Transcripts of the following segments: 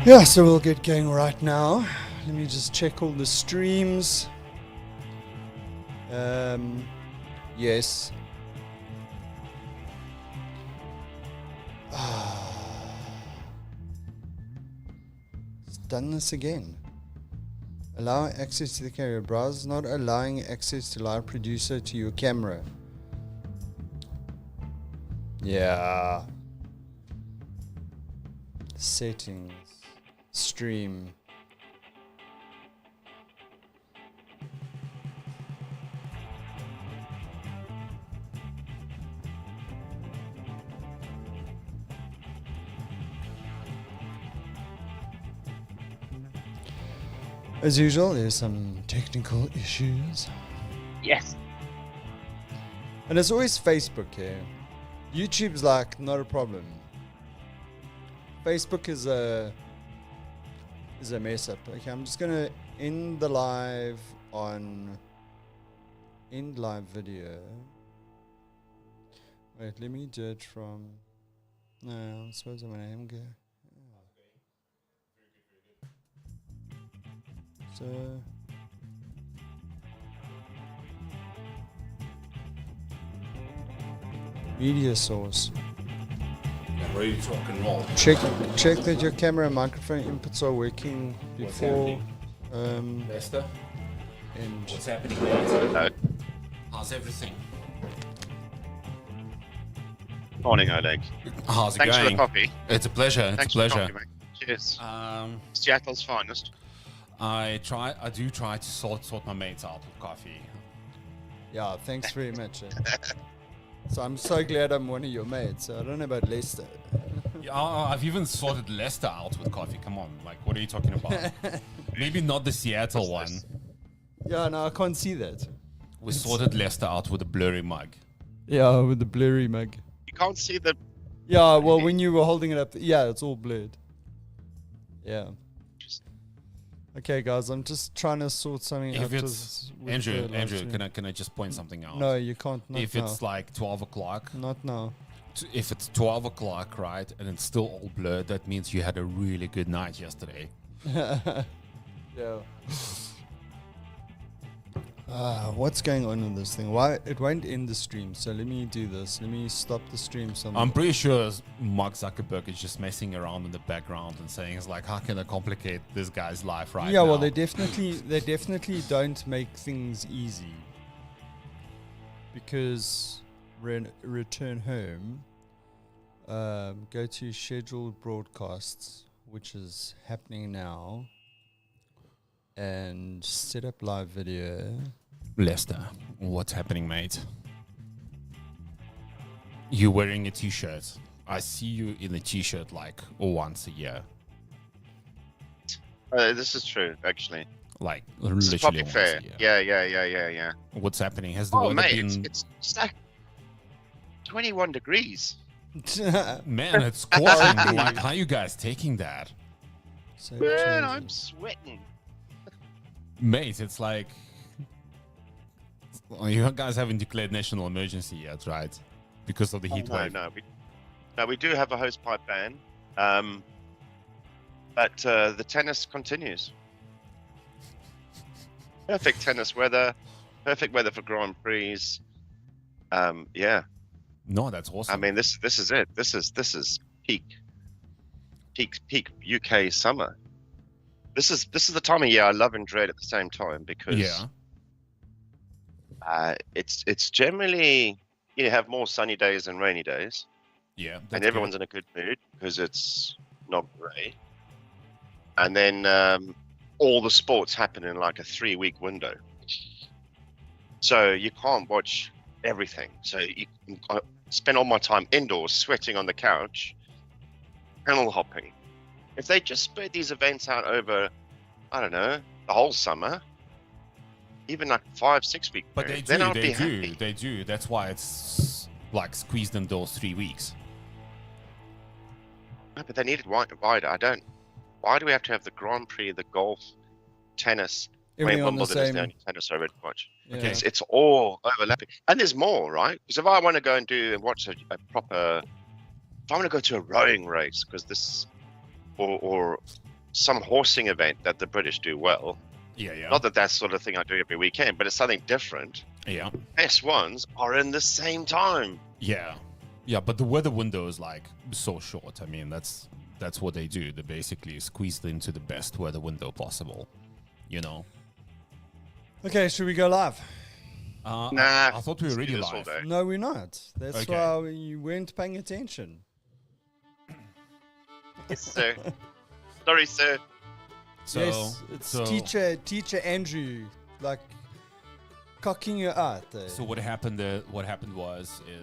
Yeah, so we'll get going right now. Let me just check all the streams. Yes. It's done this again. Allow access to the camera. Browser not allowing access to live producer to your camera. Yeah. Settings. Stream. As usual, there's some technical issues. Yes. And it's always Facebook here. YouTube's like not a problem. Facebook is a mess up. Okay, I'm just gonna end the live on end live video. Wait, let me do it from. No, I suppose I'm gonna go. So. Media source. Ready to rock and roll. Check that your camera and microphone inputs are working before. Lester, And what's happening, mate? How's everything? Morning, Oleg. How's it Thanks going? for the coffee. It's a pleasure. It's Thanks a pleasure. for the coffee, mate. Cheers. Um, Seattle's finest. I do try to sort my mates out with coffee. yeah, thanks very much. So I'm so glad I'm one of your mates. I don't know about Lester. Yeah, I've even sorted Lester out with coffee. Come on, like, what are you talking about? Maybe not the Seattle one. Yeah, no, I can't see that. We sorted Lester out with a blurry mug. Yeah, with the blurry mug. You can't see the... Yeah, well, when you were holding it up, yeah, it's all blurred. Yeah. Okay, guys, I'm just trying to sort something out. If it's Andrew, can I just point something out? No, you can't. Not If now. it's like 12 o'clock, Not now. if it's 12 o'clock, right, and it's still all blurred, that means you had a really good night yesterday. Yeah. What's going on with this thing? Why it won't end the stream? So let me do this. Let me stop the stream somewhere. I'm pretty sure Mark Zuckerberg is just messing around in the background and saying, "It's like, how can I complicate this guy's life right yeah, now?" well, they definitely don't make things easy because return home. Go to scheduled broadcasts, which is happening now, and set up live video. Lester, what's happening, mate? You're wearing a t-shirt. I see you in a t-shirt like once a year. this is true, actually. Like This is literally probably once fair. a year. Yeah. What's happening? Has the Oh, weather mate, been... it's like 21 degrees. Man, it's scorching. Like, how are you guys taking that? So Man, change I'm it. sweating. Mate, it's like... Well, you guys haven't declared national emergency yet, right? Because of the heat wave. No, we do have a hosepipe ban. But the tennis continues. Perfect tennis weather. Perfect weather for Grand Prix. Yeah. No, that's awesome. I mean, this is it. This is peak UK summer. This is the time of year I love and dread at the same time because yeah. It's generally you have more sunny days than rainy days, Yeah. and everyone's in a good mood because it's not grey. And then all the sports happen in like a 3-week window, so you can't watch everything. So I spend all my time indoors, sweating on the couch, panel hopping. If they just spread these events out over, I don't know, the whole summer, even like 5-6 week But period, they then I'd be do, happy. they do. That's why it's like squeezed in those 3 weeks. No, but they need it wider. Why do we have to have the Grand Prix, the golf, tennis? Everything on the Wimbledon is same. the only tennis I really watch. Yeah. Okay. It's all overlapping, and there's more, right? Because if I want to go and watch a proper, if I want to go to a rowing race, because this, or some horsing event that the British do well. Yeah. Not that that's sort of thing I do every weekend, but it's something different. Yeah. Best ones are in the same time. Yeah. Yeah, but the weather window is like so short. I mean, that's what they do. They basically squeeze it into the best weather window possible. You know. Okay, should we go live? Nah, I thought we were let's do already this all live. day. No, we're not. That's Okay. why you weren't paying attention. Yes, sir. Sorry, sir. So, yes, it's so, teacher Andrew, like cocking you out there. So what happened? What happened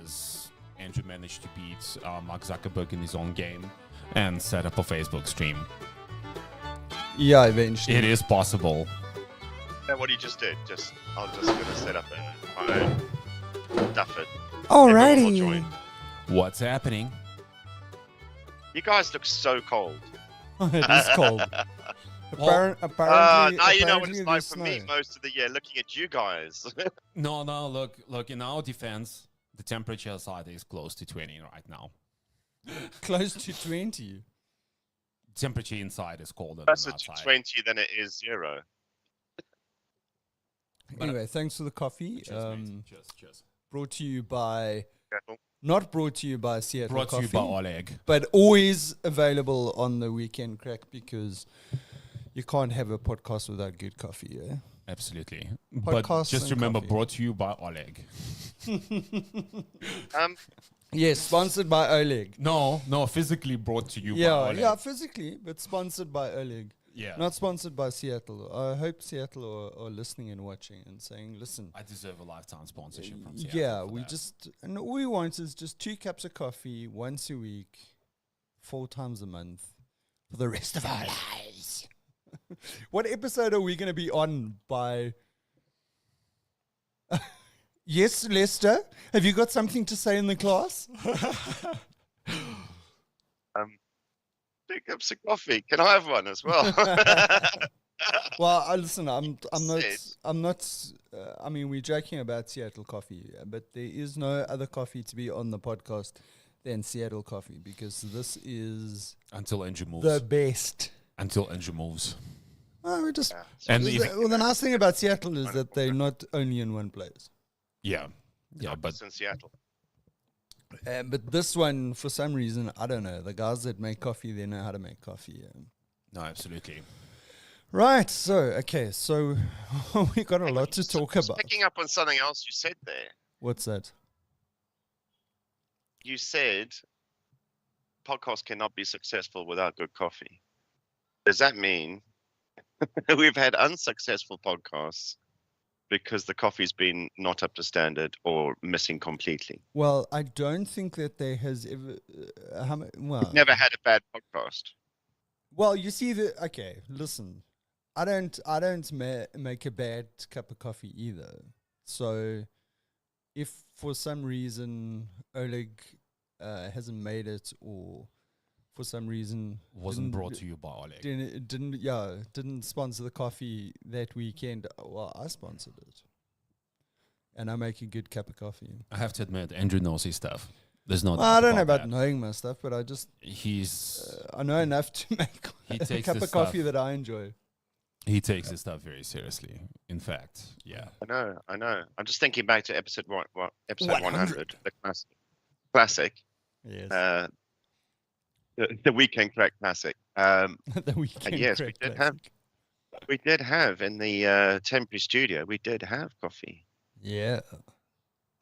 is Andrew managed to beat Mark Zuckerberg in his own game and set up a Facebook stream. Yeah, eventually. It is possible. Now, what he just did, I'm just gonna set up my own stuff it. Everyone will join. What's happening? You guys look so cold. It is cold. Well, apparently, now you know what it's apparently like there's for me snow. most of the year, looking at you guys. No. Look. In our defense, the temperature outside is close to 20 right now. Close to 20. Temperature inside is colder Closer than to outside. 20 than it is 0. But- Anyway, thanks for the coffee. Cheers, mate. Cheers. Brought to you by, Careful. not brought to you by Seattle Brought Coffee, to you by Oleg. but always available on the Weekend Crack because you can't have a podcast without good coffee. Yeah? Absolutely. Podcasts But just and remember, coffee. brought to you by Oleg. Yes, sponsored by Oleg. No, physically brought to you by Yeah, Oleg. yeah, physically, but sponsored by Oleg. Yeah. Not sponsored by Seattle. I hope Seattle are listening and watching and saying, listen, I deserve a lifetime sponsorship from Seattle. yeah, for we that. just, and all we want is just 2 cups of coffee once a week, 4 times a month for the rest of our lives. What episode are we going to be on by? Yes, Lester, have you got something to say in the class? 2 cups of coffee. Can I have one as well? Well, listen, I'm not. Said. I mean, we're joking about Seattle coffee, but there is no other coffee to be on the podcast than Seattle coffee because this is Until Andrew moves. the best. Until Andrew moves. Well, we just. And The nice thing about Seattle is that they're not only in one place. Yeah, but It's in Seattle. But this one, for some reason, I don't know. The guys that make coffee, they know how to make coffee. no, absolutely. Right. So we got a lot to talk Just about. Picking up on something else you said there. What's that? You said podcasts cannot be successful without good coffee. Does that mean we've had unsuccessful podcasts because the coffee's been not up to standard or missing completely? Well, I don't think that there has ever. Well, Never had a bad podcast. Well, you see okay, listen. I don't make a bad cup of coffee either. So if for some reason Oleg hasn't made it or for some reason Wasn't brought to you by Oleg. didn't sponsor the coffee that weekend, well, I sponsored it. And I make a good cup of coffee. I have to admit, Andrew knows his stuff. There's no. Well, I don't know about about that. knowing my stuff, but I just He's I know enough to make He a takes cup this of coffee stuff. that I enjoy. he takes his stuff very seriously. In fact, yeah. I know. I'm just thinking back to episode 100. 100, the classic. Yes. The Weekend Crack classic. The Weekend yes, Crack we did classic. We did have in the temporary studio. We did have coffee. Yeah.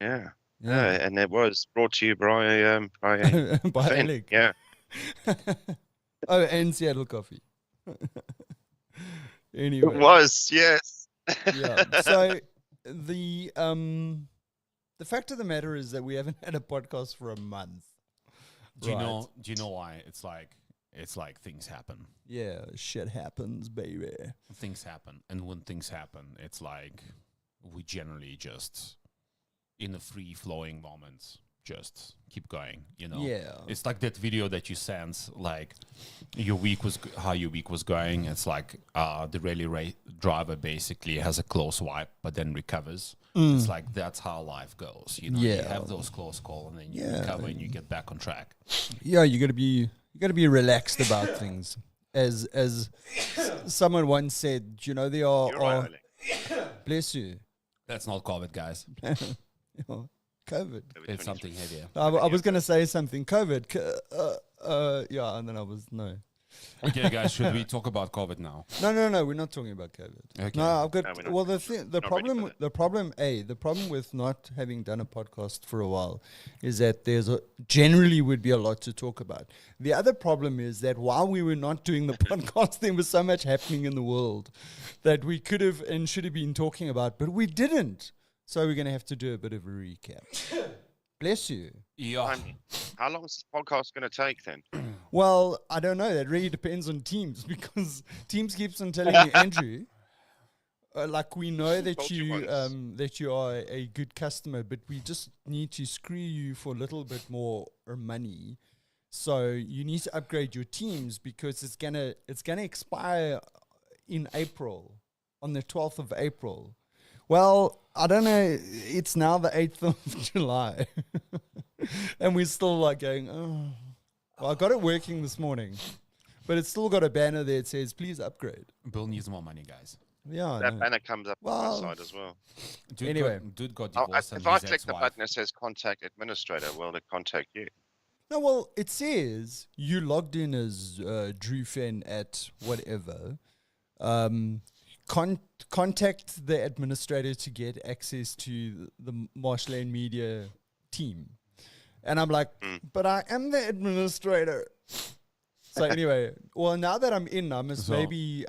Yeah. Yeah. And it was brought to you by By Finn. Oleg. Yeah. Oh, and Seattle coffee. Anyway. It was, yes. Yeah. So the fact of the matter is that we haven't had a podcast for a month. Do you Right. know? Do you know why? It's like things happen. Yeah, shit happens, baby. Things happen, and when things happen, it's like we generally just in a free flowing moment just keep going. You know. Yeah. It's like that video that you sent, like how your week was going. It's like the rally driver basically has a close wipe, but then recovers. It's like that's how life goes. You know, you Yeah. have those close calls, and then you Yeah. recover and you get back on track. Yeah, you gotta be relaxed about things. as someone once said, you know, there are, You're right, Oleg. bless you, That's not COVID, guys. COVID. Over It's 23. something heavier. I was going to say something. COVID. Yeah, and then I was no. Okay, guys, should we talk about COVID now? No. We're not talking about COVID. Okay. No, I've got. No, we're not. Well, the Not ready for the problem with not having done a podcast for a while is that generally would be a lot to talk about. The other problem is that while we were not doing the podcast, there was so much happening in the world that we could have and should have been talking about, but we didn't. So we're going to have to do a bit of a recap. Bless you. Yeah. How long is this podcast going to take then? Well, I don't know. That really depends on Teams because Teams keeps on telling me, Andrew, like we know that Told you you once. that you are a good customer, but we just need to screw you for a little bit more money. So you need to upgrade your Teams because it's gonna expire in April, on the 12th of April. Well, I don't know. It's now the 8th of July, and we're still like going, oh. Well, I got it working this morning, but it's still got a banner there that says, please upgrade. Bill needs more money, guys. Yeah, I That know. banner comes up Well, on my side as well. Anyway. Dude got Oh, divorced. if and I his click the ex-wife- button that says contact administrator, will it contact you? No, well, it says you logged in as Drew Fenn at whatever. Contact the administrator to get access to the Marshland Media team. And I'm like, but I am the administrator. So anyway, well, now that I'm in, I must So- maybe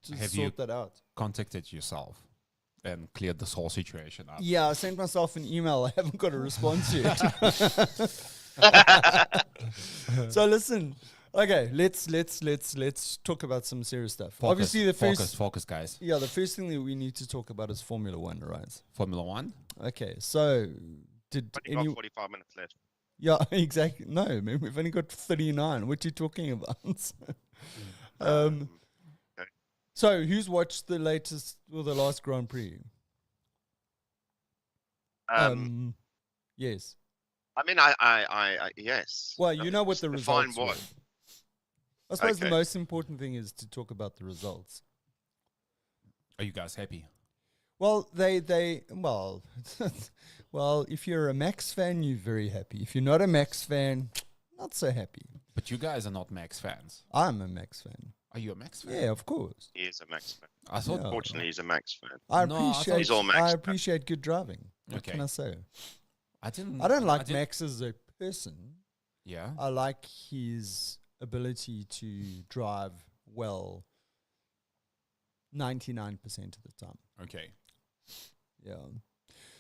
just Have you- sort that out. contacted yourself and cleared this whole situation up. Yeah, I sent myself an email. I haven't got a response yet. So listen, okay, let's talk about some serious stuff. Focus, Obviously, the first focus, guys. the first thing that we need to talk about is Formula One, right? Formula One. Okay, so did Only any? got 45 minutes left. Yeah, exactly. No, man, we've only got 39. What are you talking about? um, Okay. so who's watched the latest or the last Grand Prix? Yes. I mean, I yes. Well, you know what the Define results what? were. I suppose the Okay. most important thing is to talk about the results. Are you guys happy? Well, well, well, if you're a Max fan, you're very happy. If you're not a Max fan, not so happy. But you guys are not Max fans. I'm a Max fan. Are you a Max fan? Yeah, of course. He is a Max fan. I thought. Yeah. Fortunately, he's a Max fan. I No, I thought appreciate he's all Max I fan. appreciate good driving. What Okay. can I say? I didn't. I don't like didn't- Max as a person. Yeah. I like his ability to drive well 99% of the time. Okay. Yeah.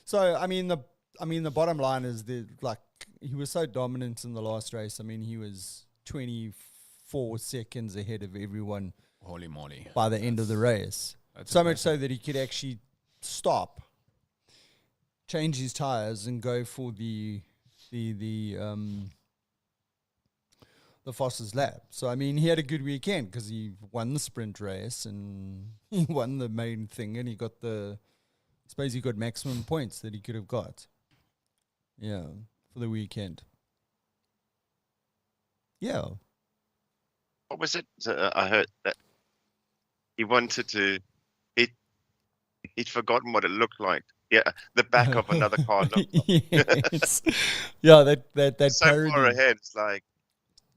So I mean the bottom line is that like he was so dominant in the last race. I mean he was 24 seconds ahead of everyone Holy moly. by the end of the race. That's So much impressive. so that he could actually stop, change his tires, and go for the fastest lap. So I mean, he had a good weekend because he won the sprint race and he won the main thing, and he got I suppose he got maximum points that he could have got. Yeah, for the weekend. Yeah. What was it? I heard that he wanted to. He'd forgotten what it looked like. Yeah, the back of another car looked Yes. Yeah, that so parody. far ahead. It's like,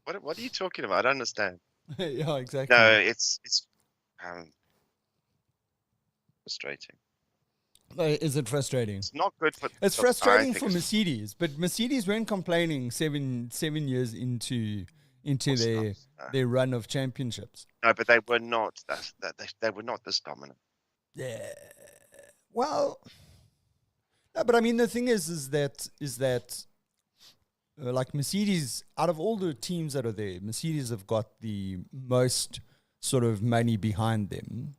what are you talking about? I don't understand. Yeah, exactly. No, it's frustrating. Is it frustrating? It's not good for. It's I frustrating think for it's- Mercedes, but Mercedes weren't complaining seven years into course their not. No. their run of championships. No, but they were not. They were not this dominant. Yeah. Well, no, but I mean the thing is that like Mercedes, out of all the teams that are there, Mercedes have got the most sort of money behind them.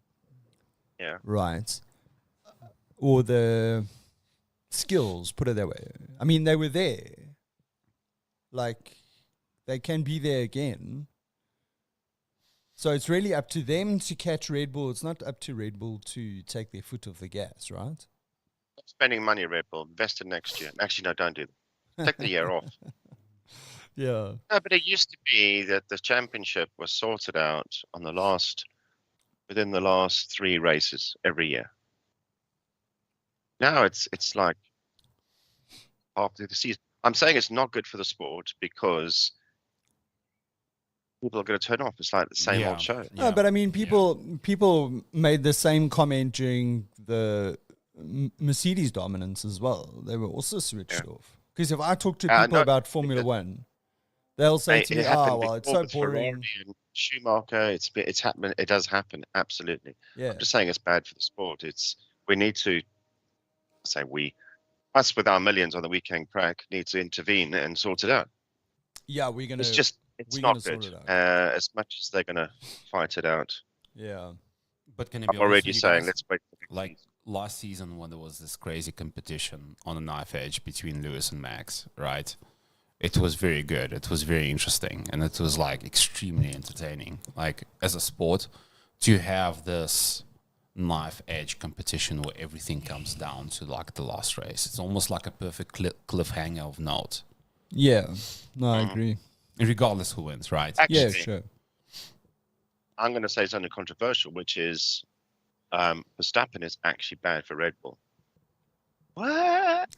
Yeah. Right. Or the skills, put it that way. I mean, they were there. Like, they can be there again. So it's really up to them to catch Red Bull. It's not up to Red Bull to take their foot off the gas, right? Spending money, Red Bull. Invest it next year. Actually, no, don't do that. Take the year off. Yeah. No, but it used to be that the championship was sorted out on within the last 3 races every year. Now it's like after the season. I'm saying it's not good for the sport because people are going to turn off. It's like the same old show. No, but I mean, people made the same comment during the Mercedes dominance as well. They were also switched off. Because if I talk to people about Formula One, they'll say to me, happened well, it's before so with Ferrari boring. and Schumacher. It's happened. It does happen. Absolutely. Yeah. I'm just saying it's bad for the sport. We need to say us with our millions on the weekend crack need to intervene and sort it out. Yeah, it's not good. Sort it out. As much as they're gonna fight it out. Yeah. But can it be I'm already honest, saying guys, let's wait. like last season when there was this crazy competition on the knife edge between Lewis and Max, right? It was very good. It was very interesting, and it was like extremely entertaining. Like as a sport, to have this knife edge competition where everything comes down to like the last race, it's almost like a perfect cliffhanger of note. Yeah. No, I agree. Regardless who wins, right? Actually, Yeah, sure. I'm going to say something controversial, which is Verstappen is actually bad for Red Bull. What?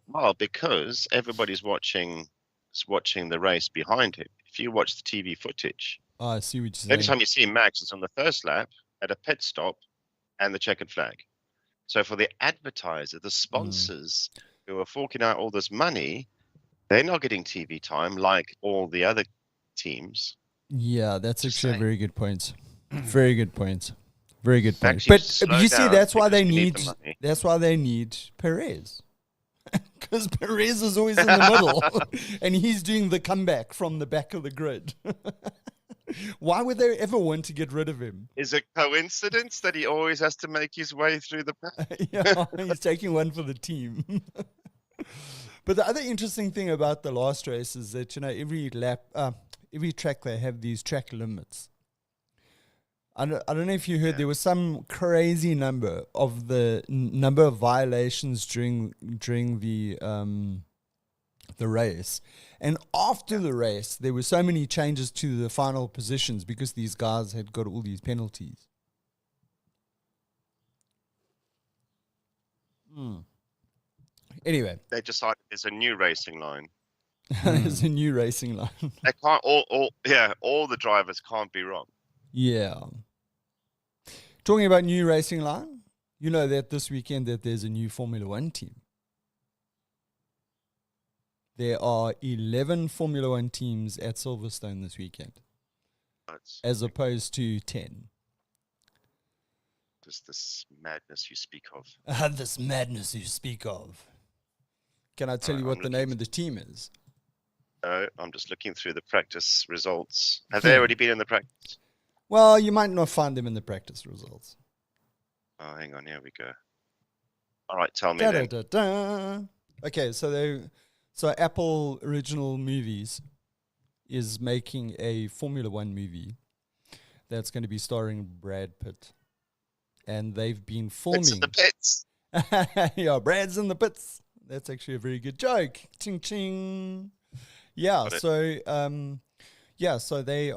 Well, because everybody's watching the race behind him. If you watch the TV footage, I see what you're saying. every time you see Max, it's on the first lap at a pit stop and the checkered flag. So for the advertiser, the sponsors who are forking out all this money, they're not getting TV time like all the other teams. Yeah, that's Just actually saying. a very good point. Very good point. Very good point. Actually, But slow you see, down that's why they because we need need. the money. That's why they need Perez. Because Perez is always in the middle, and he's doing the comeback from the back of the grid. Why would they ever want to get rid of him? Is it coincidence that he always has to make his way through the pack? Yeah, he's taking one for the team. But the other interesting thing about the last race is that, every lap, every track, they have these track limits. I don't know if you heard, there was some crazy number of the number of violations during the race. And after the race, there were so many changes to the final positions because these guys had got all these penalties. Anyway, They decided there's a new racing line. there's a new racing line. They can't all the drivers can't be wrong. Yeah. Talking about new racing line, you know that this weekend that there's a new Formula One team. There are 11 Formula One teams at Silverstone this weekend, as opposed to 10. Just this madness you speak of. This madness you speak of. Can I tell you what the name of the team is? No, I'm just looking through the practice results. Have they already been in the practice? Well, you might not find them in the practice results. Oh, hang on, here we go. All right, tell me then. Da-da-da-da. Okay, so Apple Original Movies is making a Formula One movie that's going to be starring Brad Pitt. And they've been filming. It's in the pits. Yeah, Brad's in the pits. That's actually a very good joke. Ching ching. Yeah, so so they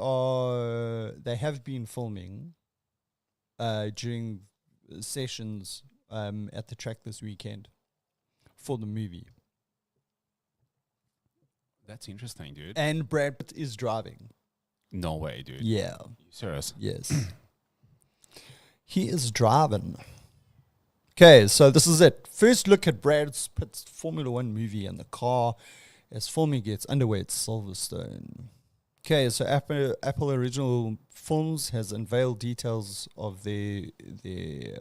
have been filming during sessions at the track this weekend for the movie. That's interesting, dude. And Brad Pitt is driving. No way, dude. Yeah. You serious? Yes. He is driving. Okay, so this is it. First look at Brad Pitt's Formula One movie and the car as filming gets underway at Silverstone. Okay, so Apple Original Films has unveiled details of their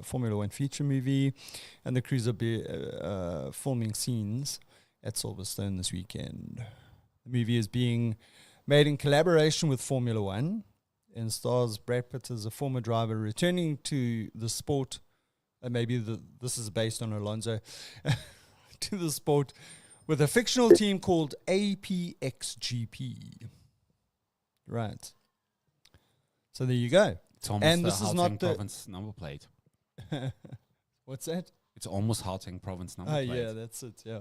Formula One feature movie, and the crews are filming scenes at Silverstone this weekend. The movie is being made in collaboration with Formula One and stars Brad Pitt as a former driver returning to the sport. And maybe this is based on Alonso to the sport with a fictional team called APXGP. Right. So there you go. It's almost And the this is Gauteng not the province number plate. What's that? It's almost Gauteng province number plate. Yeah, that's it. Yeah,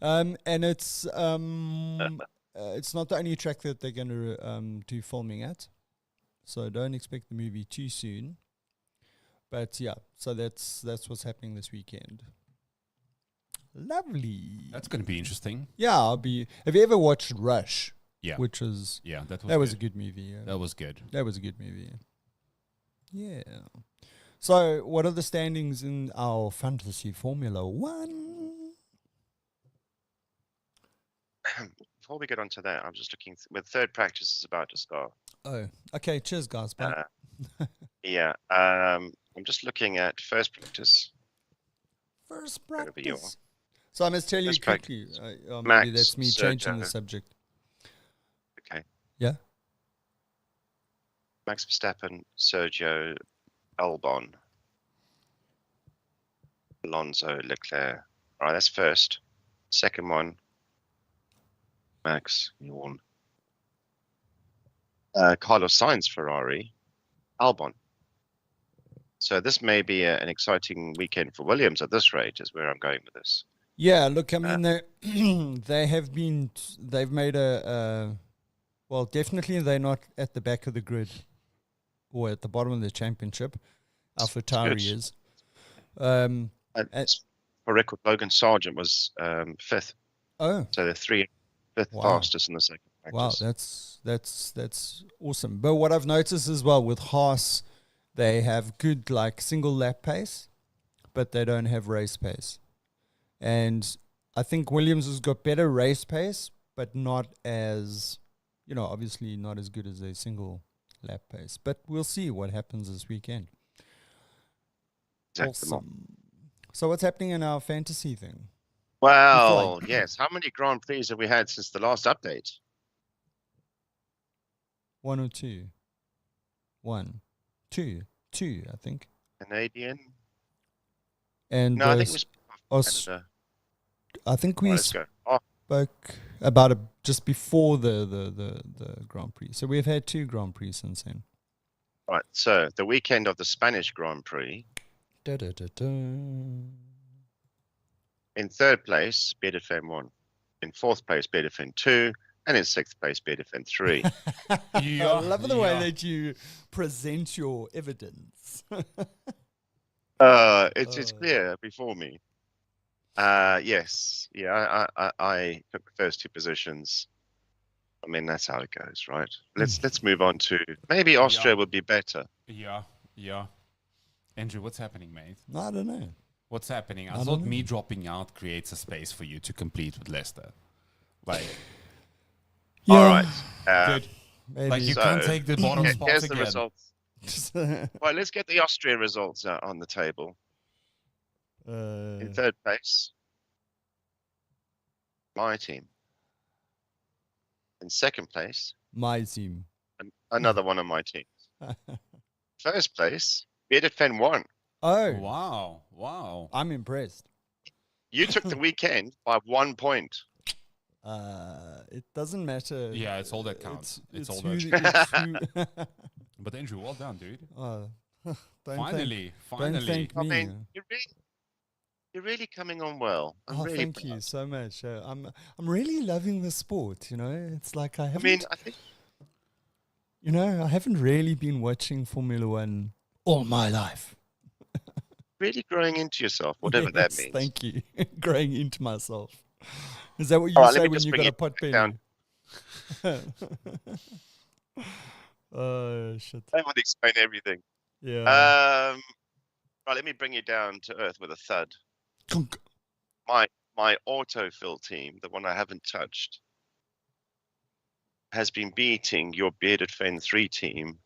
and it's not the only track that they're going to do filming at, so don't expect the movie too soon. But yeah, so that's what's happening this weekend. Lovely. That's going to be interesting. Yeah, I'll be. Have you ever watched Rush? Yeah. Which was that was a good movie. Yeah. That was good. That was a good movie. Yeah. So, what are the standings in our fantasy Formula One? Before we get on to that, I'm just looking. With third practice is about to start. Oh, okay. Cheers, guys. Bye. Yeah. I'm just looking at first practice. First Over you are. practice. So I must tell you First quickly. Maybe Max, that's me changing the Sergio. subject. Okay. Yeah. Max Verstappen, Sergio, Albon, Alonso, Leclerc. All right, that's first. Second one, Max, you won. Carlos Sainz, Ferrari, Albon. So this may be an exciting weekend for Williams at this rate, is where I'm going with this. Yeah. Look, I mean, they've made well, definitely they're not at the back of the grid or at the bottom of the championship. AlphaTauri is. And for record, Logan Sargent was fifth. Oh, So they're fifth Wow. fastest in the second wow, practice. that's awesome. But what I've noticed as well with Haas, they have good like single lap pace, but they don't have race pace. And I think Williams has got better race pace, but not as, obviously not as good as a single lap pace. But we'll see what happens this weekend. Exactly. Awesome. So what's happening in our fantasy thing? Well, yes. How many Grand Prix have we had since the last update? 1 or 2? 1. 2. 2, I think. Canadian? And No, I think it was Canada. I think we Right, let's go. Oh, spoke about it just before the Grand Prix. So we've had 2 Grand Prix since then. right. So the weekend of the Spanish Grand Prix, Da, da, da, da. in third place, Bearded Fan 1. In fourth place, Bearded Fan 2. And in sixth place, Bearded Fan 3. I love the way that you present your evidence. It's clear before me. Yes. Yeah, I took the first 2 positions. I mean, that's how it goes, right? Let's move on to maybe Austria would be better. Yeah. Andrew, what's happening, mate? I don't know. What's happening? I don't thought know. me dropping out creates a space for you to compete with Leicester. Like, All right. good. Maybe. Like you So, can't take the bottom spot Here's again. the results. Well, let's get the Austrian results on the table. In third place, my team. In second place, my team. another one of my teams. First place, Bearded Fan 1. Oh, Wow. I'm impressed. You took the weekend by 1 point. It doesn't matter. Yeah, it's all that counts. It's all who, that. it's who But Andrew, well done, dude. don't Finally. Don't thank I me. mean, you're really coming on well. I'm really Thank proud. you so much. I'm really loving the sport. It's like I I haven't. mean, I think I haven't really been watching Formula One all my life. really growing into yourself, whatever that Yes, means. Thank you. Growing into myself. Is that what you All right, let say me when just you bring got a it pot down. belly? Oh shit. I want to explain everything. Yeah. Right, let me bring you down to earth with a thud. Kunk. My autofill team, the one I haven't touched, has been beating your Bearded Fan 3 team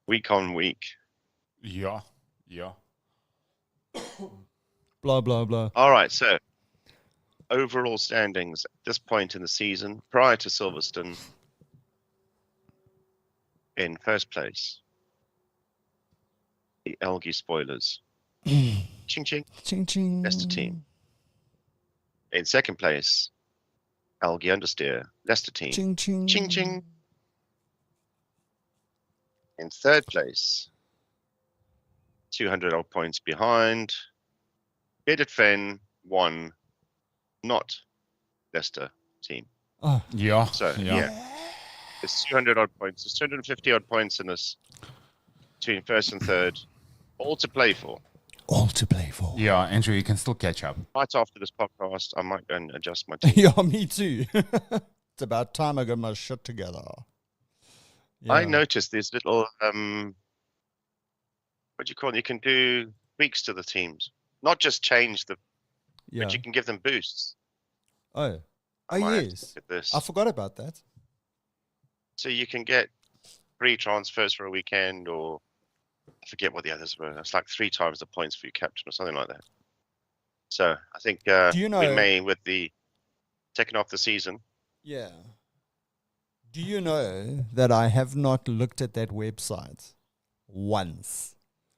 week on week. Yeah. Blah blah blah. All right, so overall standings at this point in the season, prior to Silverstone, in first place, the Algae Spoilers. Ching ching. Ching ching. Leicester team. In second place, Algae Understeer, Leicester team. Ching ching. Ching ching. In third place, 200 odd points behind, Bearded Fen won, not Leicester team. Oh, Yeah. So yeah. yeah, there's 200 odd points. There's 250 odd points in this between first and third, all to play for. all to play for. Yeah, Andrew, you can still catch up. Right after this podcast, I might go and adjust my team. Yeah, me too. It's about time I got my shit together. I Yeah. noticed these little what do you call it? You can do tweaks to the teams, not just change the, Yeah. but you can give them boosts. Oh. I Oh, might have to yes. look at this. I forgot about that. So you can get free transfers for a weekend, or I forget what the others were. It's like 3 times the points for your captain or something like that. So I think Do you know? we may, with the second half of the season, Yeah. Do you know that I have not looked at that website once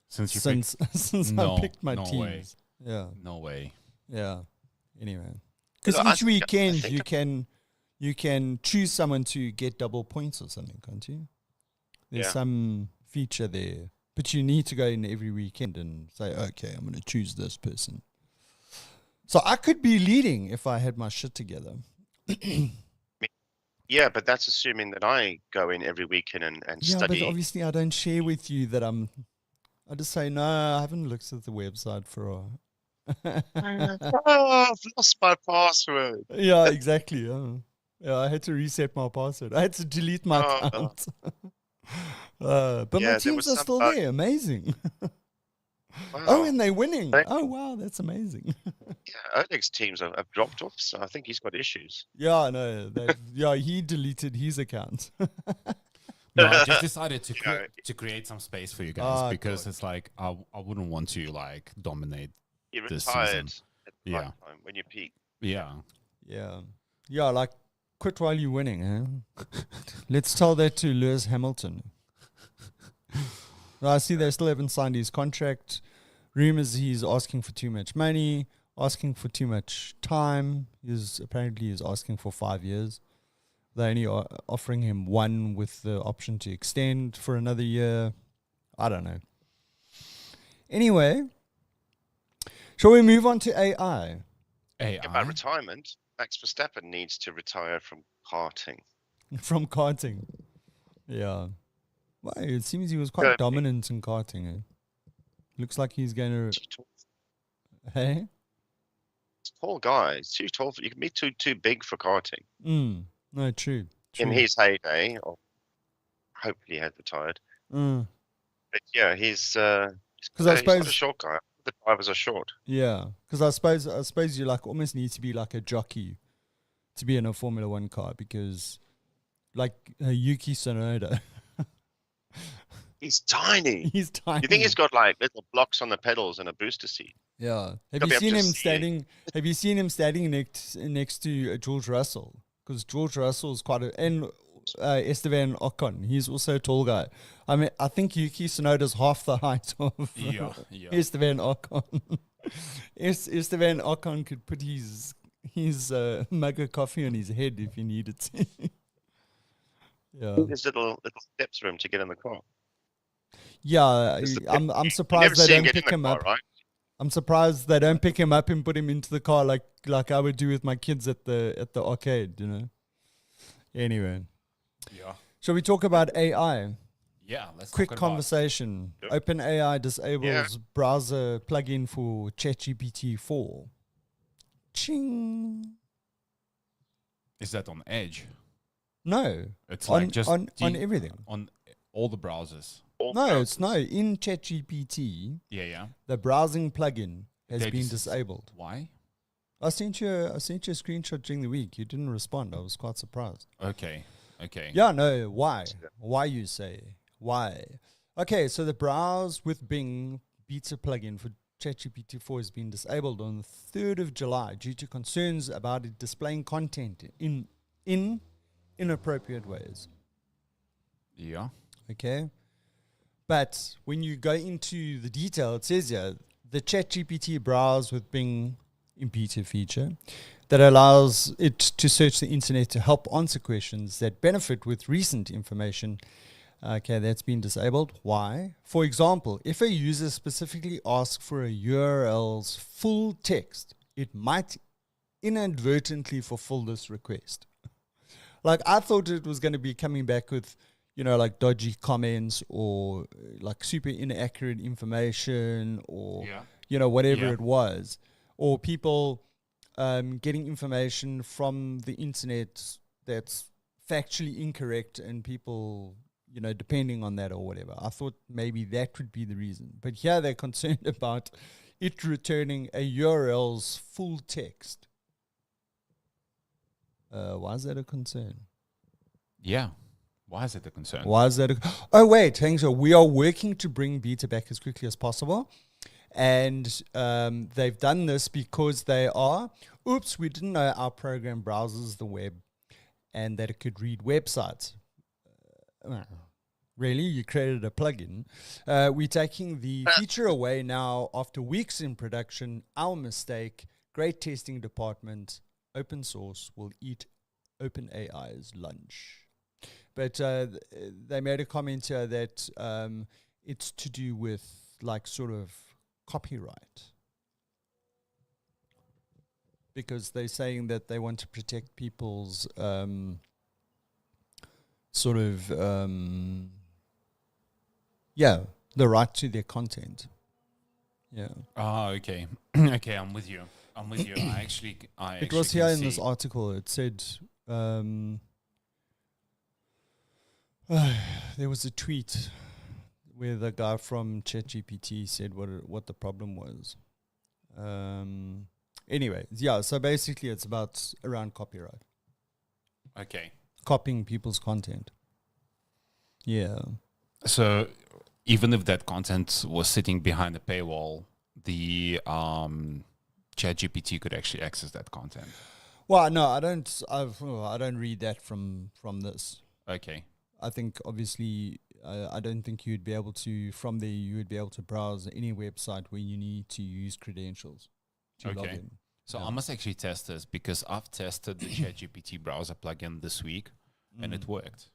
Since you since No, I picked my no teams? way. Yeah. No way. Yeah. Anyway, because I each think- I weekend think- you can choose someone to get double points or something, can't you? There's Yeah. some feature there, but you need to go in every weekend and say, okay, I'm going to choose this person. So I could be leading if I had my shit together. yeah, but that's assuming that I go in every weekend and Yeah, study. but obviously I don't share with you that I just say, no, I haven't looked at the website for a... Oh, I've lost my password. Yeah, exactly. Yeah, I had to reset my password. I had to delete my Oh. account. But Yeah, my there teams was are some still bug. there. Amazing. Wow. Oh, and they're winning. Thank- Oh, wow, that's amazing. Yeah, Oleg's teams have dropped off, so I think he's got issues. Yeah, I know. Yeah, he deleted his account. No, I just decided to Yeah. to create some space for you guys Ah, because God. it's like I wouldn't want to like dominate. He This retired season. at the Yeah. right time when you peak. Yeah. Yeah. Yeah, like, quit while you're winning, huh? Let's tell that to Lewis Hamilton. I see they still haven't signed his contract. Rumors he's asking for too much money, asking for too much time. Apparently he's asking for 5 years. They're only offering him 1 with the option to extend for another year. I don't know. Anyway, shall we move on to AI? AI. About retirement, Max Verstappen needs to retire from karting. From karting. Yeah. Well, it seems he was quite Good. dominant in karting. Eh? Looks like he's going to... Hey? Tall guy. He's too tall. You can be too big for karting. No, true. In true. his heyday, or hopefully he had retired. Mm. But yeah, he's I he's not a suppose- short guy. The drivers are short. Yeah, because I suppose you like almost need to be like a jockey to be in a Formula One car because, like Yuki Tsunoda, He's tiny. he's tiny. You think he's got like little blocks on the pedals and a booster seat? Yeah. Have Gotta you be up seen to him see. standing? Have you seen him standing next to George Russell? Because George Russell is quite and Esteban Ocon. He's also a tall guy. I mean, I think Yuki Tsunoda's half the height of Yeah. Esteban Ocon. Esteban Ocon could put his mug of coffee on his head if he needed to. Yeah, There's little steps for him to get in the car. yeah. It's the- I'm You never surprised they see him don't get in pick the him car, up. right? I'm surprised they don't pick him up and put him into the car like I would do with my kids at the arcade. You know. Anyway, Yeah. shall we talk about AI? Yeah. Let's Quick talk about- conversation. Yep. OpenAI disables Yeah. browser plugin for ChatGPT 4. Ching. Is that on Edge? No, It's on like just on the- everything. on all the browsers. All No, browsers. it's no. In ChatGPT, Yeah. Yeah. the browsing plugin has They been dis- disabled. Why? I sent you a screenshot during the week. You didn't respond. I was quite surprised. Okay. Yeah, no. Why? Why you say? Why? Okay, so the Browse with Bing beta plugin for ChatGPT 4 has been disabled on the 3rd of July due to concerns about it displaying content in inappropriate ways. Yeah. Okay. But when you go into the detail, it says here the ChatGPT Browse with Bing in beta feature that allows it to search the internet to help answer questions that benefit with recent information Okay, that's been disabled. Why? For example, if a user specifically asks for a URL's full text, it might inadvertently fulfill this request. Like, I thought it was going to be coming back with, like dodgy comments or like super inaccurate information or, whatever Yeah. it was. Or people getting information from the internet that's factually incorrect and people, depending on that or whatever. I thought maybe that would be the reason. But here they're concerned about it returning a URL's full text. Why is that a concern? Yeah. Why is it a concern? Why is that? Oh, wait, hang on. We are working to bring beta back as quickly as possible. And they've done this because they are, we didn't know our program browses the web and that it could read websites. Really? You created a plugin? We're taking the feature away now after weeks in production. Our mistake. Great testing department. Open source will eat OpenAI's lunch. But they made a comment here that it's to do with like sort of copyright. Because they're saying that they want to protect people's the right to their content. Yeah. Oh, okay. Okay, I'm with you. It was here in this article. It said there was a tweet where the guy from ChatGPT said what the problem was. Anyway, so basically it's around copyright. Okay. Copying people's content. Yeah. So even if that content was sitting behind a paywall, the ChatGPT could actually access that content. Well, no, I don't read that from this. Okay. I think obviously I don't think you'd be able to, from there you would be able to browse any website where you need to use credentials to log in. So I must actually test this because I've tested the ChatGPT browser plugin this week and it worked.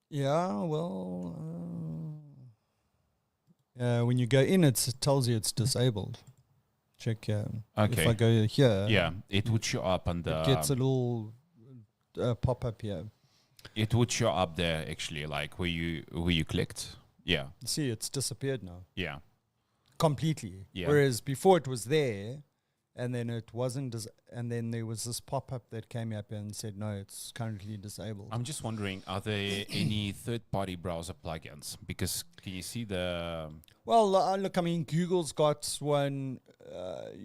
Yeah, well, when you go in, it tells you it's disabled. Check. Okay. If I go here, it would show up on the. It gets a little pop up here. It would show up there actually, like where you clicked. Yeah. See, it's disappeared now. Yeah. Completely. Yeah. Whereas before it was there, and then it wasn't, and then there was this pop-up that came up and said, no, it's currently disabled. I'm just wondering, are there any third-party browser plugins? Because can you see the... Well, look, I mean, Google's got one,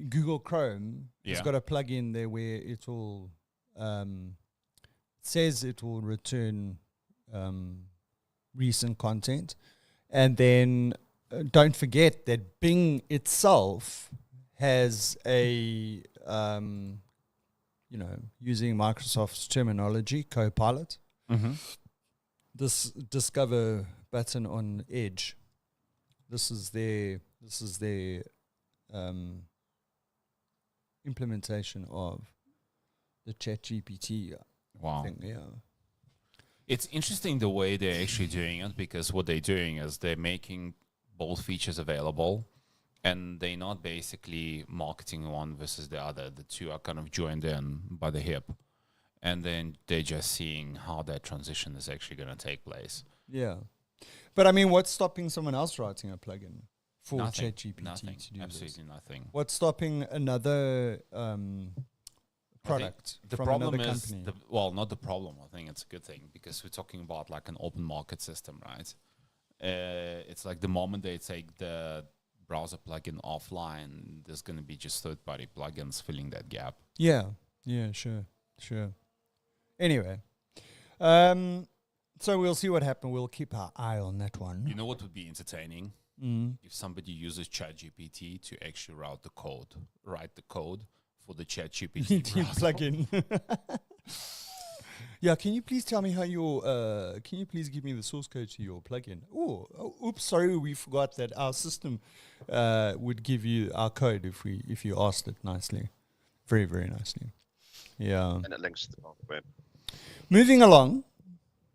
Google Chrome has got a plugin there where it will, says it will return recent content. And then don't forget that Bing itself has a, using Microsoft's terminology, Copilot. Mm-hmm. This discover button on Edge. This is their implementation of the ChatGPT thing. Yeah. It's interesting the way they're actually doing it, because what they're doing is they're making both features available, and they're not basically marketing one versus the other. The two are kind of joined in by the hip, and then they're just seeing how that transition is actually going to take place. Yeah. But I mean, what's stopping someone else writing a plugin for ChatGPT nothing, to do absolutely this? nothing. What's stopping another product the from problem another is company? not the problem. I think it's a good thing, because we're talking about like an open market system, right? It's like the moment they take the browser plugin offline, there's going to be just third-party plugins filling that gap. Yeah, sure. Anyway, so we'll see what happens. We'll keep our eye on that one. You know what would be entertaining? If somebody uses ChatGPT to actually write the code for the ChatGPT plugin. Yeah, can you please tell me how can you please give me the source code to your plugin? Oops, sorry, we forgot that our system would give you our code if you asked it nicely. Very, very nicely. Yeah. And it links to the web. Moving along,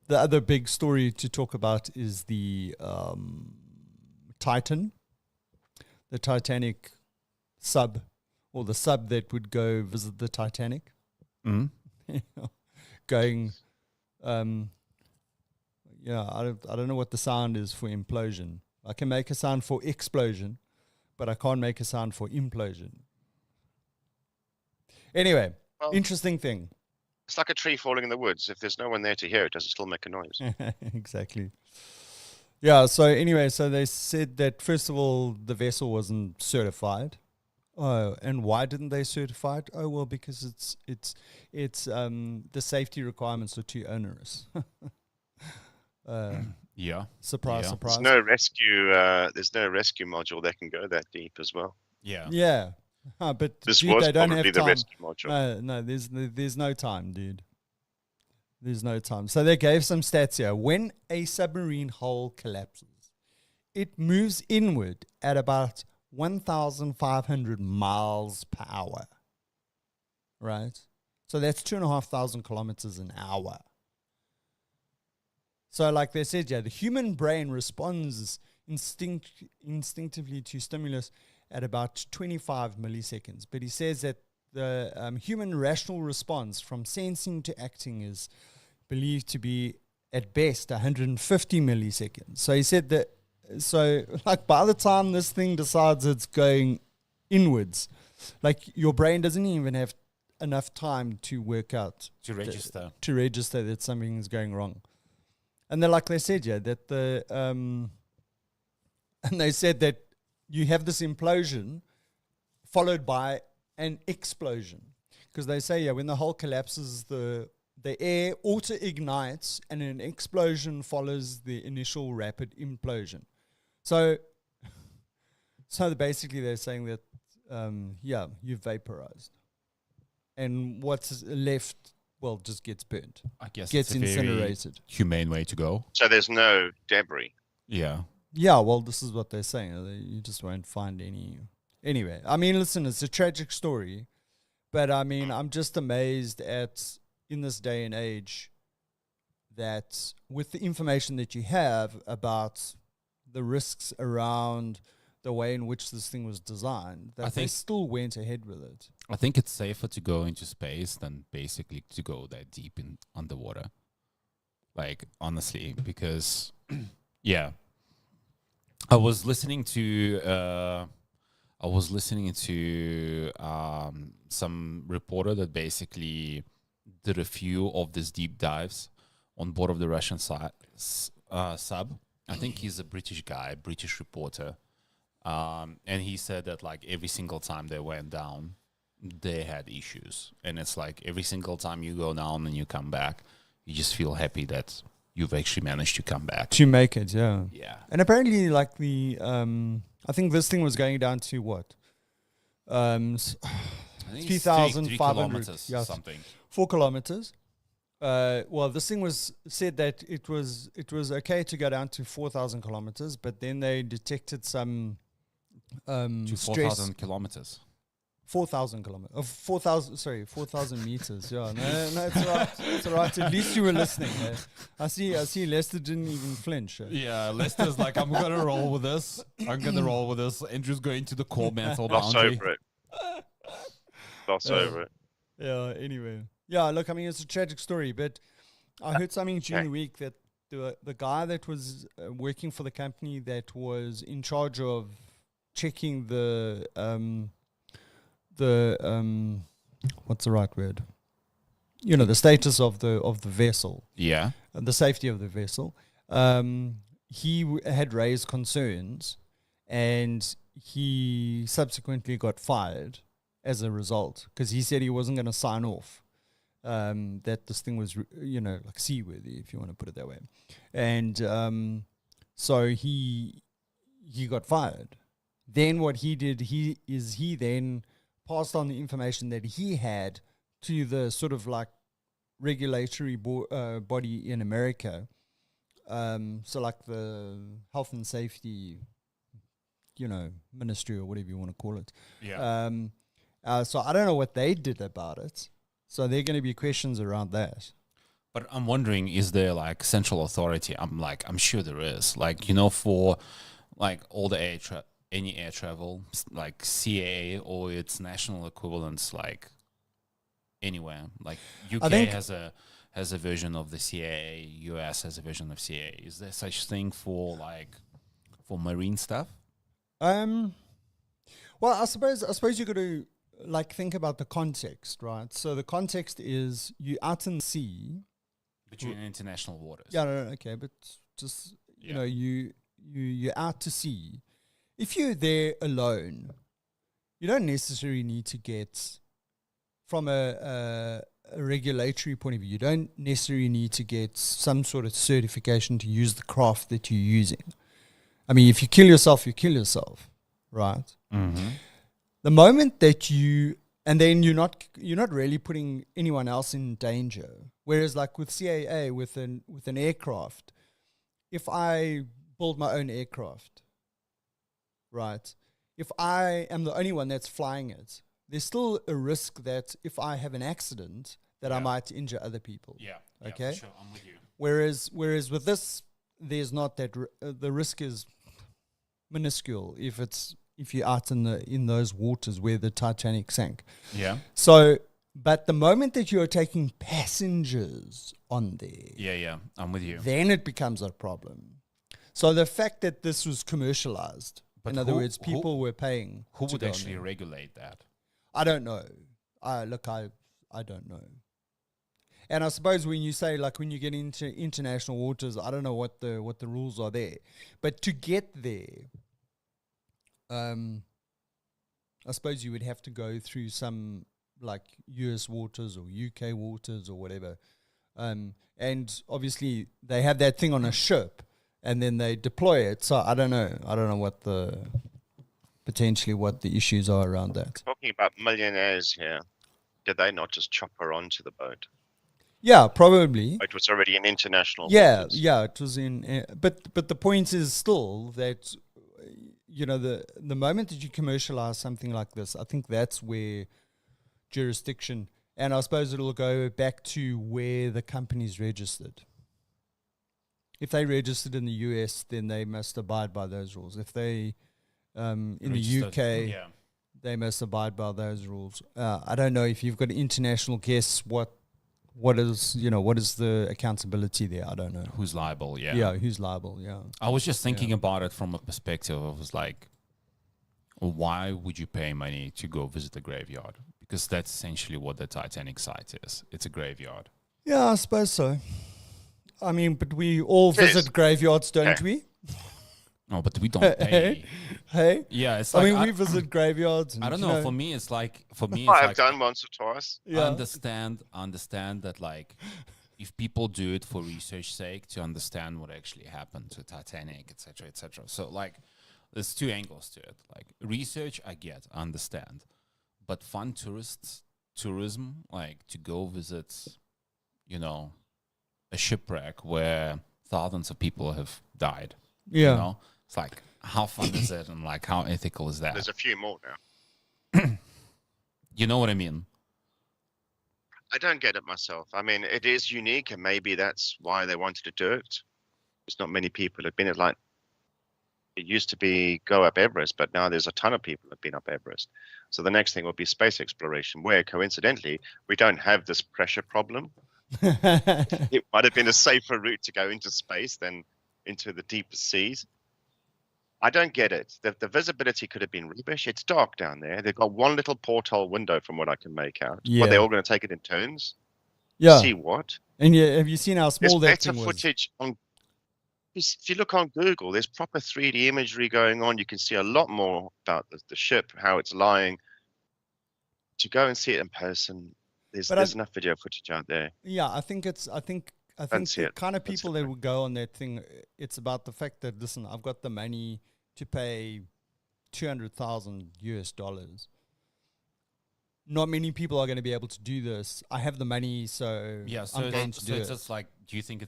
the other big story to talk about is the Titan, the Titanic sub, or the sub that would go visit the Titanic. Mm. Going, I don't know what the sound is for implosion. I can make a sound for explosion, but I can't make a sound for implosion. Anyway, Well, interesting thing. it's like a tree falling in the woods. If there's no one there to hear it, does it still make a noise? Exactly. Yeah, so anyway, so they said that first of all, the vessel wasn't certified. Oh, and why didn't they certify it? Oh, well, because it's the safety requirements are too onerous. Yeah. Surprise, Yeah. surprise. There's no rescue module that can go that deep as well. Yeah. Yeah. But This dude, was they don't probably have the time. rescue module. No, there's no time, dude. There's no time. So they gave some stats here. When a submarine hull collapses, it moves inward at about 1,500 miles per hour. Right? So that's 2,500 kilometers an hour. So like they said, yeah, the human brain responds instinctively to stimulus at about 25 milliseconds. But he says that the human rational response from sensing to acting is believed to be at best 150 milliseconds. So he said that, so like by the time this thing decides it's going inwards, like your brain doesn't even have enough time to work out, To register. to register that something is going wrong. And then like they said, yeah, that and they said that you have this implosion followed by an explosion. Because they say, yeah, when the hull collapses, the air auto-ignites and an explosion follows the initial rapid implosion. So basically they're saying that, yeah, you've vaporized. And what's left, well, just gets burnt. I guess Gets it's a very incinerated. humane way to go. So there's no debris. Yeah. Yeah, well, this is what they're saying. You just won't find any. Anyway, I mean, listen, it's a tragic story. But, I mean, I'm just amazed at, in this day and age, that with the information that you have about the risks around the way in which this thing was designed, that they still went ahead with it. I think it's safer to go into space than basically to go that deep in underwater. Like, honestly, because, yeah. I was listening to some reporter that basically did a few of these deep dives on board of the Russian sub. I think he's a British guy, British reporter. And he said that like every single time they went down, they had issues. And it's like every single time you go down and you come back, you just feel happy that you've actually managed to come back. To make it, yeah. Yeah. And apparently, like the, I think this thing was going down to what? I think it's 3,500 kilometers, yes, something. 4 kilometers. Well, this thing was said that it was okay to go down to 4,000 kilometers, but then they detected some To stress. 4,000 kilometers. 4,000 kilometers. 4,000 meters. Yeah, no, it's all right. It's all right. At least you were listening. I see. Lester didn't even flinch. Yeah, Lester's like, I'm going to roll with this. Andrew's going to the core mental Gloss boundary. over it. Gloss over it. Yeah. Anyway. Yeah. Look, I mean, it's a tragic story, but I heard something during the week that the guy that was working for the company that was in charge of checking the what's the right word? You know, the status of the vessel. Yeah. The safety of the vessel. He had raised concerns, and he subsequently got fired as a result, because he said he wasn't going to sign off that this thing was, like seaworthy, if you want to put it that way. And so he got fired. Then what he did, he then passed on the information that he had to the sort of like regulatory body in America. So like the health and safety, ministry or whatever you want to call it. Yeah. So I don't know what they did about it. So there are going to be questions around that. But I'm wondering, is there like central authority? I'm sure there is. Like, for like all the any air travel, like CAA or its national equivalents, like anywhere. Like UK has a version of the CAA, US has a version of CAA. Is there such thing for marine stuff? Well, I suppose you got to like think about the context, right? So the context is you out in the sea, But you're in international waters. Yeah, no, okay, but just you're out to sea. If you're there alone, you don't necessarily need to get from a regulatory point of view. You don't necessarily need to get some sort of certification to use the craft that you're using. I mean, if you kill yourself, you kill yourself, right? Mm-hmm. The moment that and then you're not really putting anyone else in danger. Whereas, like with CAA, with an aircraft, if I build my own aircraft, right? If I am the only one that's flying it, there's still a risk that if I have an accident, that I might injure other people. Yeah. Okay. For sure. I'm with you. Whereas with this, there's not that. The risk is minuscule if you're out in those waters where the Titanic sank. Yeah. So, but the moment that you're taking passengers on there, Yeah. I'm with you. then it becomes a problem. So the fact that this was commercialized, But in other who- words, people were paying. Who to would go on actually there. regulate that? I don't know. I don't know. And I suppose when you say, like, when you get into international waters, I don't know what the rules are there. But to get there, I suppose you would have to go through some like US waters or UK waters or whatever. And obviously they have that thing on a ship and then they deploy it. So I don't know what potentially what the issues are around that. Talking about millionaires here, did they not just chop her onto the boat? Yeah, probably. It was already an international. Yeah, waters. yeah, it was in. But the point is still that the moment that you commercialize something like this, I think that's where jurisdiction, and I suppose it'll go back to where the company's registered. If they registered in the US, then they must abide by those rules. If they in Registered, the UK, Yeah. they must abide by those rules. I don't know if you've got international guests. What is the accountability there? I don't know. Who's liable? Yeah. Yeah, who's liable? Yeah. I was just thinking about it from a perspective of was like, why would you pay money to go visit the graveyard? Because that's essentially what the Titanic site is. It's a graveyard. Yeah, I suppose so. I mean, but we all Yes. visit graveyards, don't we? No, but we don't pay. Hey? Yeah, it's I like mean, we visit graveyards. And, I don't know. For me, it's like I've done once or twice. Yeah. understand that like if people do it for research sake to understand what actually happened to Titanic, etc., etc. So like there's two angles to it. Like research, I get, understand, but fun tourism, like to go visit, a shipwreck where thousands of people have died. Yeah. It's like how fun is it, and like how ethical is that? There's a few more now. You know what I mean? I don't get it myself. I mean, it is unique, and maybe that's why they wanted to do it. There's not many people have been. It used to be go up Everest, but now there's a ton of people have been up Everest. So the next thing will be space exploration, where coincidentally we don't have this pressure problem. It might have been a safer route to go into space than into the deeper seas. I don't get it. The visibility could have been rubbish. It's dark down there. They've got one little porthole window from what I can make out. Yeah. But they're all going to take it in turns. Yeah. See what? And have you seen how small There's that better thing was? footage on. If you look on Google, there's proper 3D imagery going on. You can see a lot more about the ship, how it's lying. To go and see it in person, there's enough video footage out there. Yeah, I think Fancy the it. kind of That's people it. that would go on that thing, it's about the fact that, listen, I've got the money to pay $200,000. Not many people are going to be able to do this. I have the money, so Yeah, so I'm going to do it's it. just like, do you think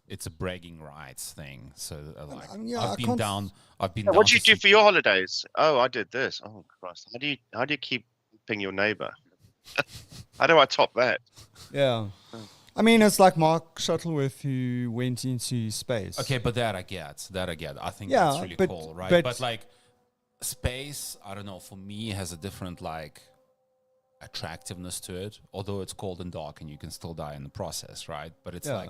it's a bragging rights thing? So like, yeah, I I've been can't down. I've been. Yeah, down what do you to do see- for your holidays? Oh, I did this. Oh Christ! How do you keep helping your neighbour? How do I top that? Yeah. I mean, it's like Mark Shuttleworth who went into space. Okay, but that I get. I think Yeah, that's really but- cool, right? but- But like space, I don't know, for me has a different like attractiveness to it. Although it's cold and dark and you can still die in the process, right? But it's Yeah. like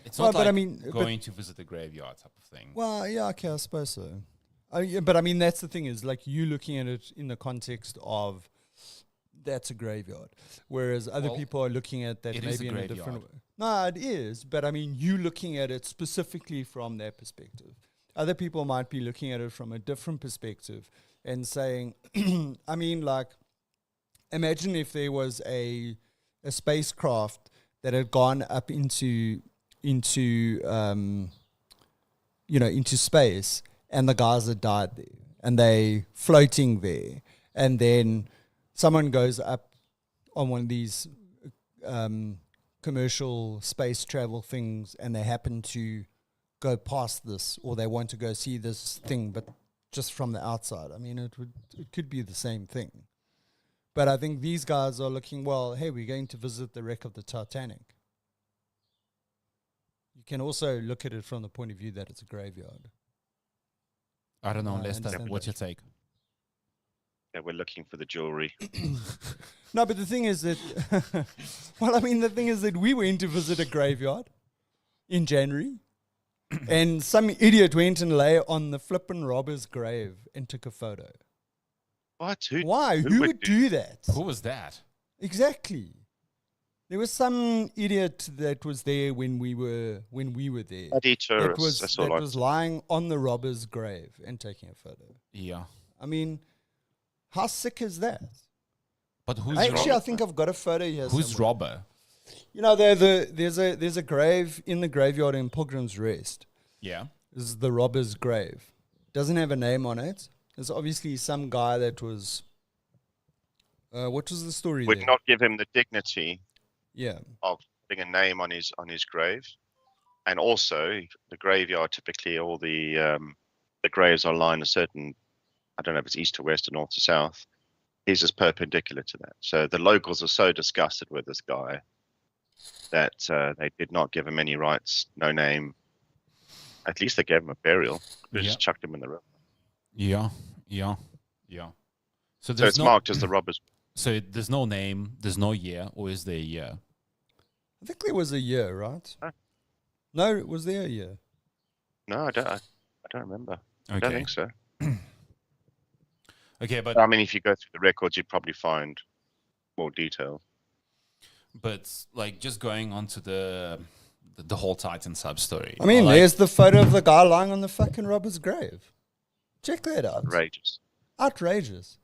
it's Well, not but like I mean, going to visit a graveyard type of thing. Well, yeah, okay, I suppose so. Yeah, but I mean, that's the thing is like you looking at it in the context of that's a graveyard, whereas other Well, people are looking at that it is a maybe in a different graveyard. way. No, it is, but I mean, you looking at it specifically from their perspective. Other people might be looking at it from a different perspective and saying, I mean, like, imagine if there was a spacecraft that had gone up into into space, and the guys had died there, and they floating there, and then someone goes up on one of these commercial space travel things, and they happen to go past this, or they want to go see this thing, but just from the outside. I mean, it could be the same thing. But I think these guys are looking, well, hey, we're going to visit the wreck of the Titanic. You can also look at it from the point of view that it's a graveyard. I don't know, I Lester, understand what's your that. take? Yeah, we're looking for the jewelry. No, but the thing is that, well, I mean, the thing is that we went to visit a graveyard in January, and some idiot went and lay on the flippin' robber's grave and took a photo. What? Why? Who would do that? Who was that? Exactly. There was some idiot that was there when we were there. Bloody That tourists. That's all I was lying on the robber's grave and taking a photo. Yeah. I mean, how sick is that? But who's Actually, Robber? I think I've got a photo here. Who's somewhere. Robber? You know, there's a grave in the graveyard in Pilgrim's Rest. Yeah. This is the robber's grave. Doesn't have a name on it. There's obviously some guy that was. What was the story would there? not give him the dignity Yeah. of putting a name on his grave, and also the graveyard. Typically, all the graves are lined a certain. I don't know if it's east to west or north to south. He's just perpendicular to that. So the locals are so disgusted with this guy that they did not give him any rights, no name. At least they gave him a burial. They just chucked him in the river. Yeah. So So there's it's no, marked as the robbers. So there's no name, there's no year, or is there a year? I think there was a year, right? Huh? No, was there a year? No, I don't remember. I don't think so. Okay, but I mean, if you go through the records, you'd probably find more detail. but like just going on to the whole Titan sub story. I mean, like, there's the photo of the guy lying on the fucking robber's grave. Check that out. Outrageous. Outrageous.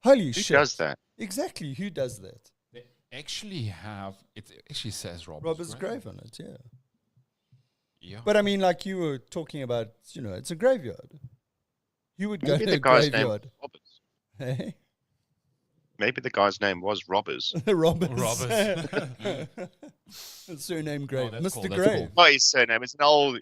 Holy Who shit. does that? Exactly. Who does that? they actually have it. Actually says Robber's grave on it, yeah. Yeah, But I mean, like you were talking about, you know, it's a graveyard. You would go Maybe to the a guy's name graveyard. was Robbers. Hey? Maybe the guy's name was Robbers. Robbers. Robbers. Surname grave. that's cool, Mr. that's Grave. cool. Well, his surname is an old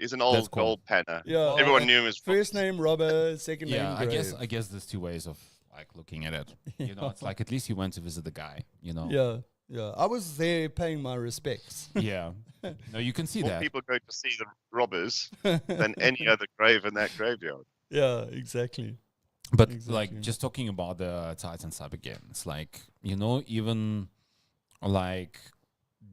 cool. gold penner. Yeah. Everyone knew him as First name Robber, second yeah. name Grave. I guess there's two ways of like looking at it. You know, it's like at least you went to visit the guy. You know. Yeah, yeah. I was there paying my respects. Yeah. No, you can see More that. people go to see the robbers than any other grave in that graveyard. Yeah, exactly. But Exactly. like just talking about the Titan sub again, it's like, you know, even like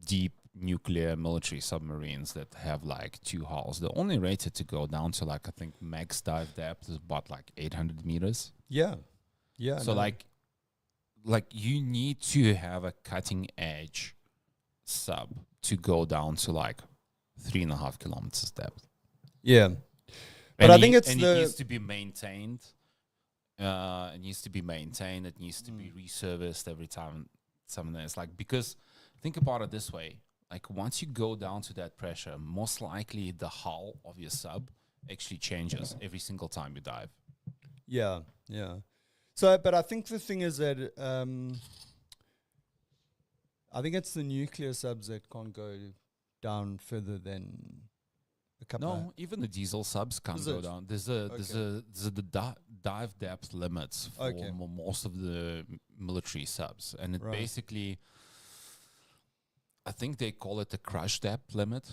deep nuclear military submarines that have like 2 hulls, they're only rated to go down to like I think max dive depth is about like 800 meters. Yeah, yeah. So no. like you need to have a cutting edge sub to go down to like 3.5 kilometers depth. yeah. But I think it's and the- it needs to be maintained. It needs to be maintained. It needs to be reserviced every time something is like, because think about it this way: like once you go down to that pressure, most likely the hull of your sub actually changes every single time you dive. Yeah, yeah. So, but I think the thing is that I think it's the nuclear subs that can't go down further than a couple. No, even the diesel subs can't Is go it? down. There's the dive depth limits for Okay. most of the military subs, and it Right. basically I think they call it the crush depth limit.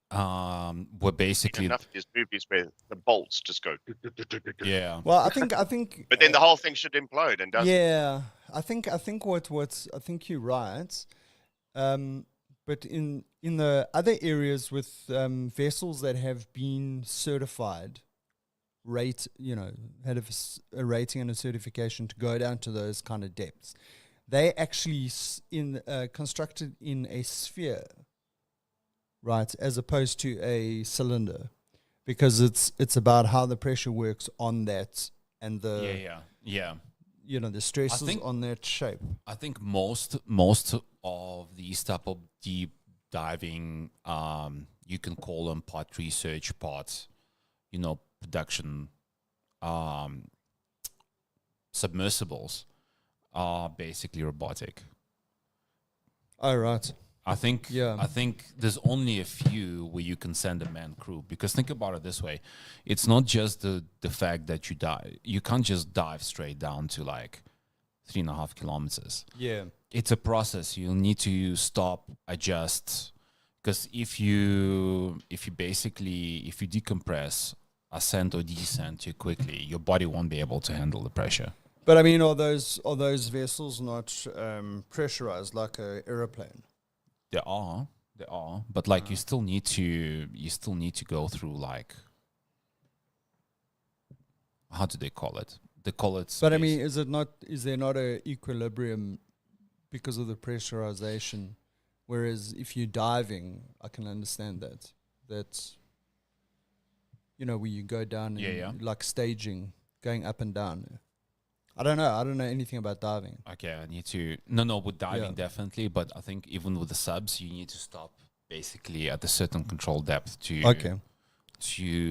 Where basically, enough of these movies where the bolts just go. yeah, Well, I think But then the whole thing should implode and doesn't. yeah, I think I think you're right. But in the other areas with vessels that have been certified, had a rating and a certification to go down to those kind of depths, they actually constructed in a sphere, right, as opposed to a cylinder, because it's about how the pressure works on that and the the stresses on that shape. I think most of these type of deep diving, you can call them part research, part, production, submersibles are basically robotic. Oh, right. I think there's only a few where you can send a manned crew, because think about it this way. It's not just the fact that you dive. You can't just dive straight down to like 3.5 kilometers. Yeah. It's a process. You'll need to stop, adjust, because if you decompress, ascend or descend too quickly, your body won't be able to handle the pressure. But I mean, are those vessels not pressurized like a aeroplane? They are, but like you still need to go through, like, how do they call it? They call it. But I mean, is there not a equilibrium because of the pressurization? Whereas if you're diving, I can understand that. That's, where you go down and like staging, going up and down. I don't know anything about diving. Okay, I need to. No, with diving definitely, but I think even with the subs, you need to stop basically at a certain control depth to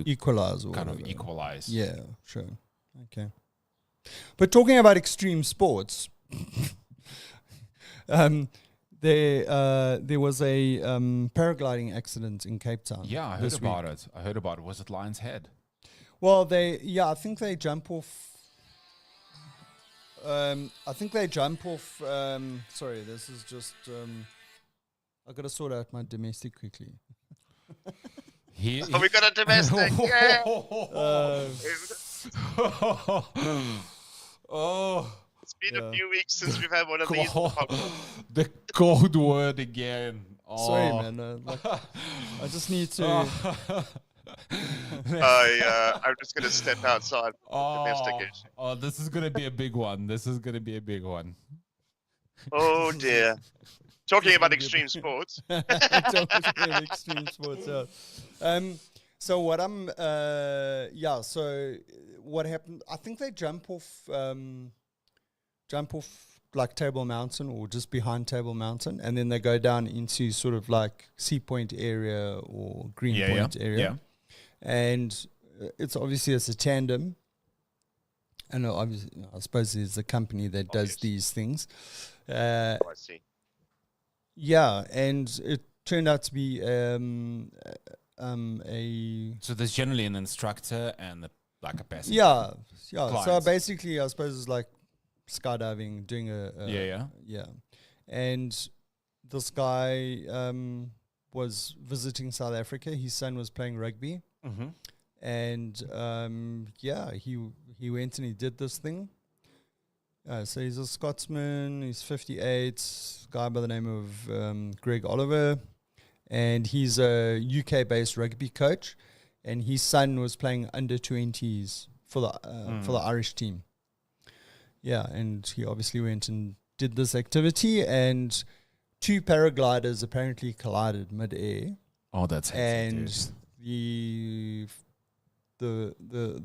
equalize or kind whatever. of equalize. Yeah, sure. Okay. But talking about extreme sports, there was a paragliding accident in Cape Town. Yeah, I heard about it. Was it Lion's Head? Well, I think they jump off. Sorry, this is just. I got to sort out my domestic quickly. We got a domestic. Yeah. It's been a few weeks since we've had one of these. The code word again. Sorry, man. I just need to. I'm just going to step outside for domestication. Oh, this is going to be a big one. Oh, dear. Talking about extreme sports. Extreme sports, yeah. So what what happened, I think they jump off like Table Mountain or just behind Table Mountain, and then they go down into sort of like Sea Point area or Green Point area. Yeah. And it's a tandem. And obviously, I suppose there's a company that does these things. I see. Yeah, and it turned out to be So there's generally an instructor and a passenger. Yeah. Clients. So basically, I suppose it's like skydiving, doing yeah. And this guy was visiting South Africa. His son was playing rugby. Mm-hmm. And he went and he did this thing. So he's a Scotsman. He's 58. Guy by the name of Greg Oliver, and he's a UK-based rugby coach. And his son was playing under 20s for the Irish team. Yeah, and he obviously went and did this activity, and 2 paragliders apparently collided mid-air. Oh, that's and the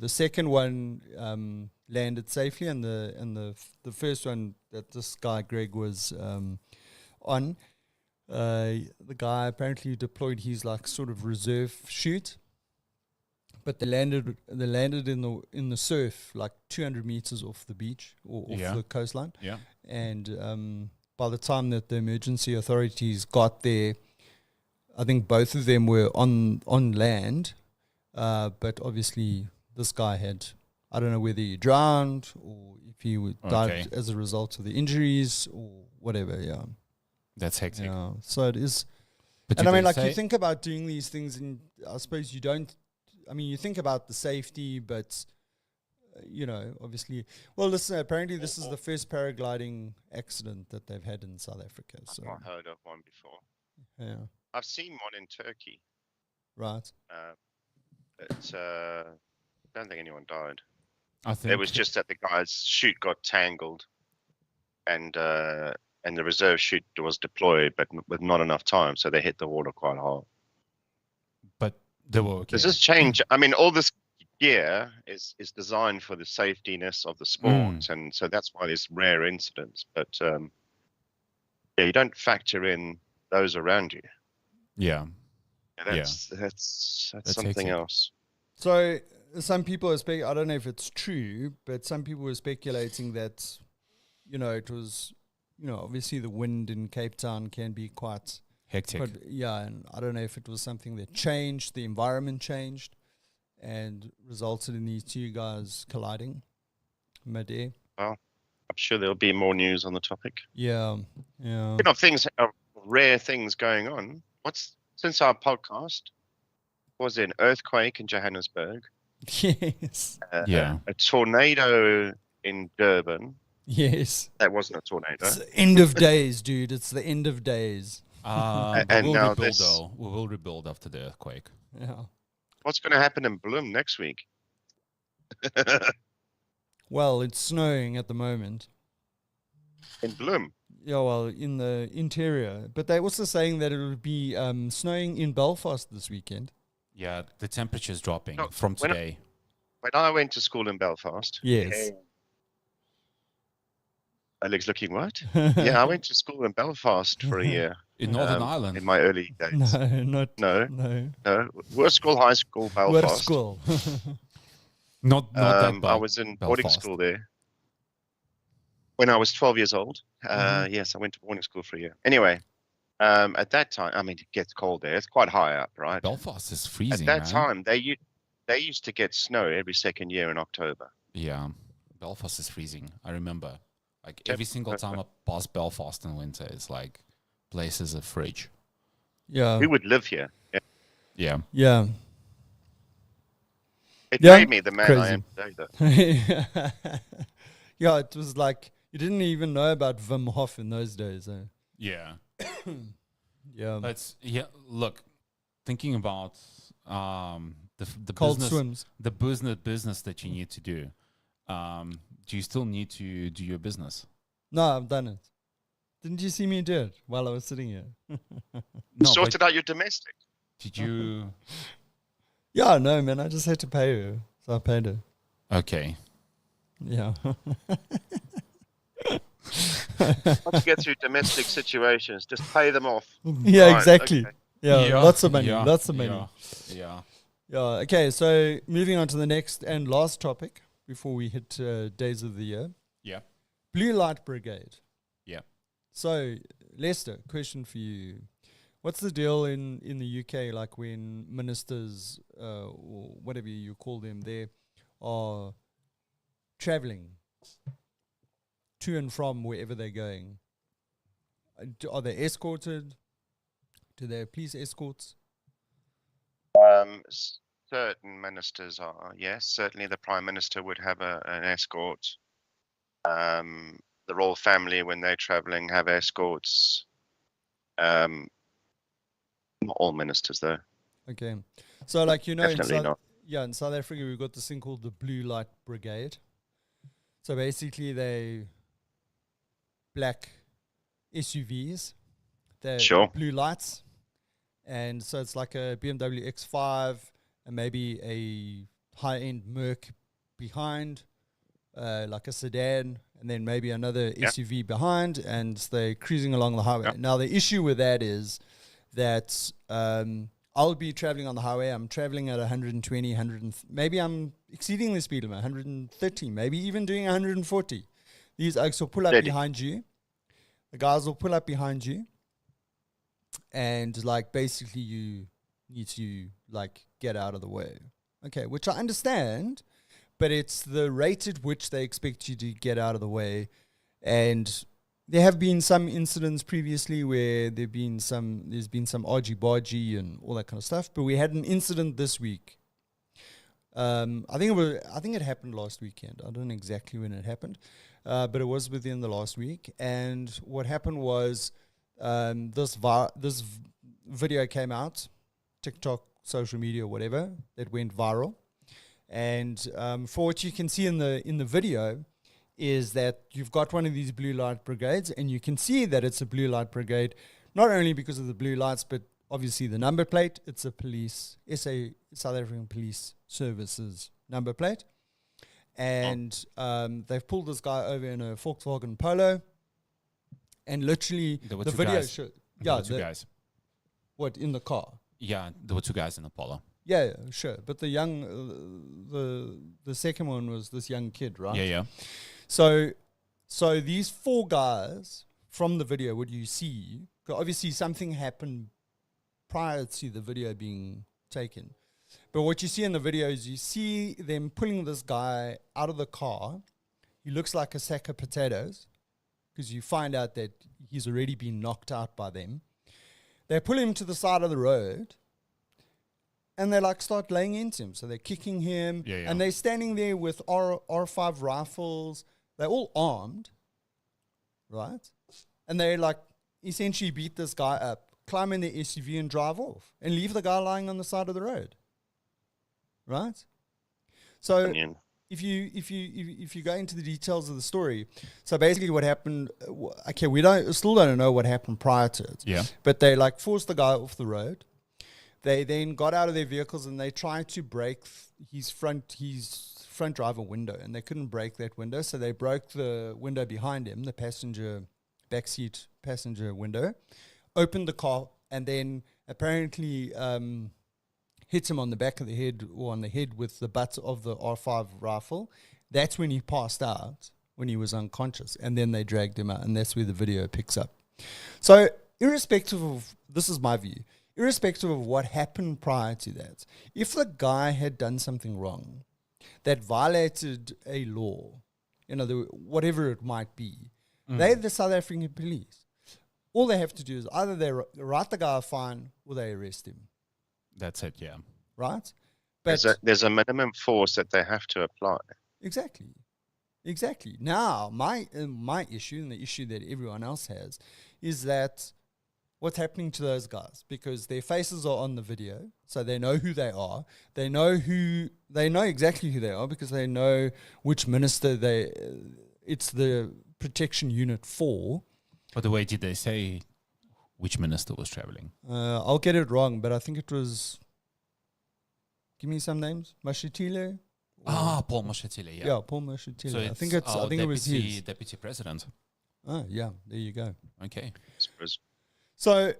second one landed safely, and the first one that this guy Greg was on, the guy apparently deployed his like sort of reserve chute, but they landed in the surf like 200 meters off the beach or off the coastline. Yeah, and by the time that the emergency authorities got there, I think both of them were on land. But obviously, this guy had I don't know whether he drowned or if he died Okay. as a result of the injuries or whatever. Yeah. That's hectic. Yeah. So it is. But And do I mean, they like, you say- think about doing these things, and I suppose you don't. I mean, you think about the safety, but obviously. Well, listen. Apparently, this is the first paragliding accident that they've had in South Africa. So, I've not heard of one before. yeah, I've seen one in Turkey. right. But don't think anyone died. I think It was just that the guy's chute got tangled, and the reserve chute was deployed, but with not enough time, so they hit the water quite hard. but they were okay. Does this change? I mean, all this gear is designed for the safetiness of the sport, and so that's why there's rare incidents. But yeah, you don't factor in those around you. Yeah. That's something hectic. else. So some people are I don't know if it's true, but some people were speculating that, it was, obviously the wind in Cape Town can be quite, Hectic. and I don't know if it was something that changed, the environment changed, and resulted in these two guys colliding mid-air. I'm sure there'll be more news on the topic. Yeah. Rare things going on. Since our podcast, was there an earthquake in Johannesburg? Yes. Yeah. A tornado in Durban. Yes. That wasn't a tornado. It's the end of days, dude. It's the end of days. And we'll now rebuild this- though. We will rebuild after the earthquake. Yeah. What's going to happen in Bloem next week? Well, it's snowing at the moment. In Bloem? Yeah, well, in the interior. But they're also saying that it will be snowing in Belfast this weekend. Yeah, the temperature's dropping No, from when I- today. When I went to school in Belfast. Yes. Alex looking what? Yeah, I went to school in Belfast for a year. In Northern in Ireland. my early days. No, No. no. Worst school, high school, Belfast. Worst school. Not that bad. I was in boarding Belfast. school there when I was 12 years old. Mhm. Yes, I went to boarding school for a year. Anyway, at that time, I mean, it gets cold there. It's quite high up, right? Belfast is freezing, At that man. time, they used to get snow every second year in October. Yeah, Belfast is freezing. I remember, like every single time I pass Belfast in winter, it's like place is a fridge. Yeah. Who would live here? Yeah. Yeah, Yeah. It Yeah, made me the man crazy. I am today, though. Yeah, it was like you didn't even know about Wim Hof in those days. yeah. Yeah. But yeah, look, thinking about the Cold business, swims. the business that you need to do. Do you still need to do your business? No, I've done it. Didn't you see me do it while I was sitting here? No, Sorted but out your domestic. did you? Yeah, no, man. I just had to pay her. So I paid her. Okay. Yeah. Once you get through domestic situations, just pay them off. Yeah, Right, exactly. okay. Yeah, lots of money. yeah, Lots of money. Yeah. Yeah. Okay, so moving on to the next and last topic before we hit days of the year. Yeah. Blue Light Brigade. Yeah. So, Lester, question for you. What's the deal in the UK, like when ministers or whatever you call them there are traveling to and from wherever they're going? Are they escorted? Do they have police escorts? Certain ministers are, yes. Certainly the Prime Minister would have an escort. The royal family, when they're traveling, have escorts. Not all ministers, though. Okay. So, like, in Definitely not. in South Africa, we've got this thing called the Blue Light Brigade. So, basically, they black SUVs. They're Sure. blue lights. And so, it's like a BMW X5 and maybe a high-end Merc behind, like a sedan, and then maybe another Yeah. SUV behind, and they're cruising along the highway. Yeah. Now, the issue with that is that I'll be traveling on the highway. I'm traveling at 120, maybe I'm exceeding the speed limit, 130, maybe even doing 140. These oaks will pull up Steady. behind you. The guys will pull up behind you. And, like, basically you need to, like, get out of the way. Okay, which I understand. but it's the rate at which they expect you to get out of the way. And there have been some incidents previously where there's been some argy-bargy and all that kind of stuff. But we had an incident this week. I think it happened last weekend. I don't know exactly when it happened, but it was within the last week. And what happened was this video came out, TikTok, social media, whatever, that went viral. And for what you can see in the video is that you've got one of these blue light brigades, and you can see that it's a blue light brigade, not only because of the blue lights, but obviously the number plate. It's a police, South African Police Services number plate. And they've pulled this guy over in a Volkswagen Polo, and literally the video showed. There were two guys. What, in the car? Yeah, there were two guys in the Polo. Yeah, sure. But the young, the second one was this young kid, right? Yeah. So these four guys from the video, what you see, obviously something happened prior to the video being taken. But what you see in the video is you see them pulling this guy out of the car. He looks like a sack of potatoes because you find out that he's already been knocked out by them. They pull him to the side of the road, and they like start laying into him. So they're kicking him, and they're standing there with R5 rifles. They're all armed, right? And they like essentially beat this guy up, climb in the SUV and drive off, and leave the guy lying on the side of the road, right? So if you go into the details of the story, so basically what happened? Okay, we still don't know what happened prior to it. Yeah, but they like forced the guy off the road. They then got out of their vehicles and they tried to break his front driver window, and they couldn't break that window, so they broke the window behind him, the backseat passenger window, opened the car, and then apparently hit him on the back of the head or on the head with the butt of the R5 rifle. That's when he passed out, when he was unconscious, and then they dragged him out, and that's where the video picks up. So irrespective of, this is my view, irrespective of what happened prior to that, if the guy had done something wrong that violated a law, whatever it might be, they're the South African police. All they have to do is either they write the guy a fine or they arrest him. That's it, yeah. Right? But there's a minimum force that they have to apply. Exactly. Now, my issue, and the issue that everyone else has, is that what's happening to those guys, because their faces are on the video, so they know who they are. They know exactly who they are because they know which minister it's the protection unit for. By the way, did they say which minister was traveling? I'll get it wrong, but I think it was. Give me some names. Mashatile. Paul Mashatile. Yeah, Paul Mashatile. So I think it was his deputy president. Oh yeah, there you go. Okay. So,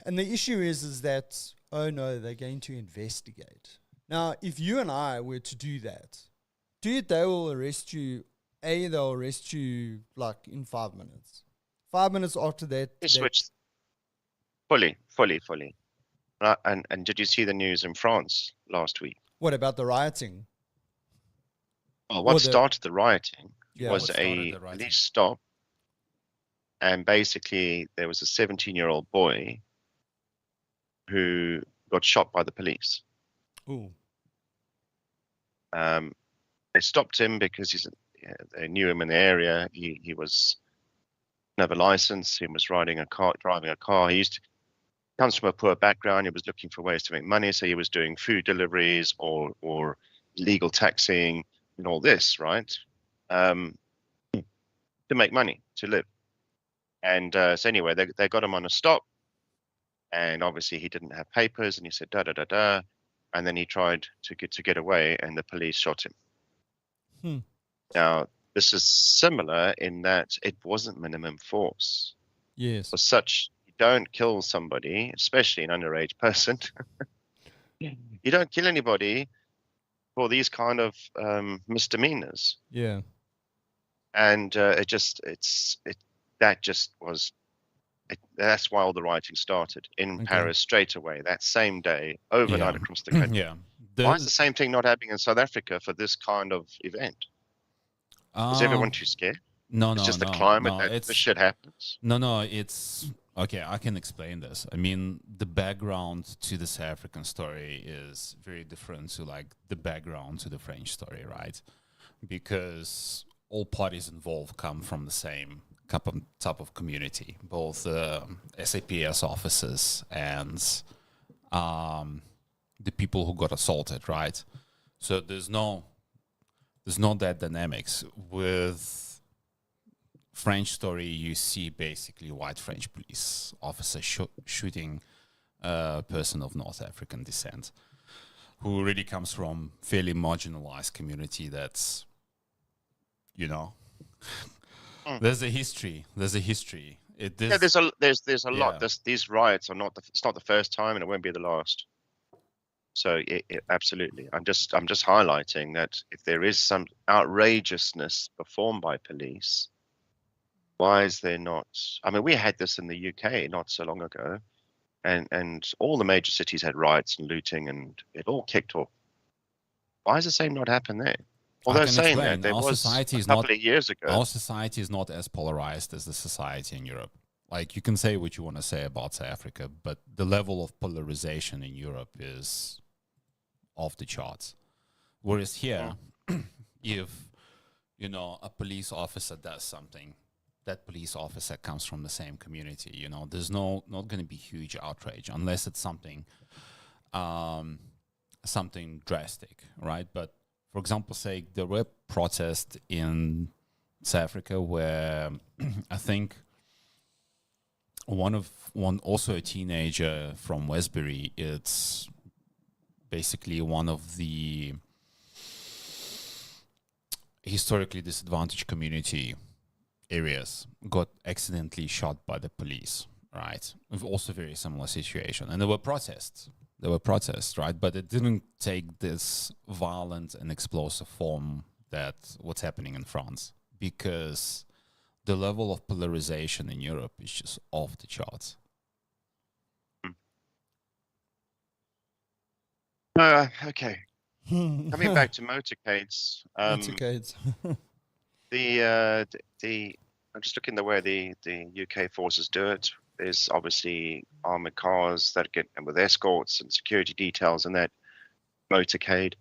and the issue is that, oh no, they're going to investigate. Now, if you and I were to do that, they will arrest you. They'll arrest you like in 5 minutes. 5 minutes after that. They switched fully. And did you see the news in France last week? What about the rioting? Well, what started the rioting was a police stop. And basically, there was a 17-year-old boy who got shot by the police. Ooh. They stopped him because they knew him in the area. He was didn't have a license. He was driving a car. He comes from a poor background. He was looking for ways to make money, so he was doing food deliveries or illegal taxing and all this, right? To make money, to live. And so anyway, they got him on a stop, and obviously he didn't have papers, and he said da-da-da-da, and then he tried to get away, and the police shot him. Now, this is similar in that it wasn't minimum force. Yes. For such, you don't kill somebody, especially an underage person. You don't kill anybody for these kind of misdemeanors. Yeah. And that's why all the rioting started in Paris straight away, that same day, overnight across the country. Yeah, Why is the same thing not happening in South Africa for this kind of event? Is everyone too scared? No, It's no, just no, the climate no. that this shit happens. No. It's okay. I can explain this. I mean, the background to the South African story is very different to like the background to the French story, right? Because all parties involved come from the same type of community, both SAPS officers and the people who got assaulted, right? So there's no that dynamics. With French story, you see basically white French police officer shooting a person of North African descent who really comes from fairly marginalized community that's, you know, there's a history. There's a lot. These riots are not. It's not the first time, and it won't be the last. So absolutely, I'm just highlighting that if there is some outrageousness performed by police, why is there not? I mean, we had this in the UK not so long ago, and all the major cities had riots and looting, and it all kicked off. Why does the same not happen there? Although saying that, there was a couple of years ago. Our society is not as polarized as the society in Europe. Like, you can say what you want to say about South Africa, but the level of polarization in Europe is off the charts. Whereas here, if, you know, a police officer does something, that police officer comes from the same community, you know, there's not going to be huge outrage unless it's something drastic, right? But for example, say there were protests in South Africa where I think one also a teenager from Westbury, it's basically one of the historically disadvantaged community areas, got accidentally shot by the police, right? Also very similar situation. And there were protests, right? But it didn't take this violent and explosive form that what's happening in France, because the level of polarization in Europe is just off the charts. Okay. Coming back to motorcades. Motorcades. I'm just looking the way the UK forces do it. There's obviously armored cars that get with escorts and security details and that motorcade.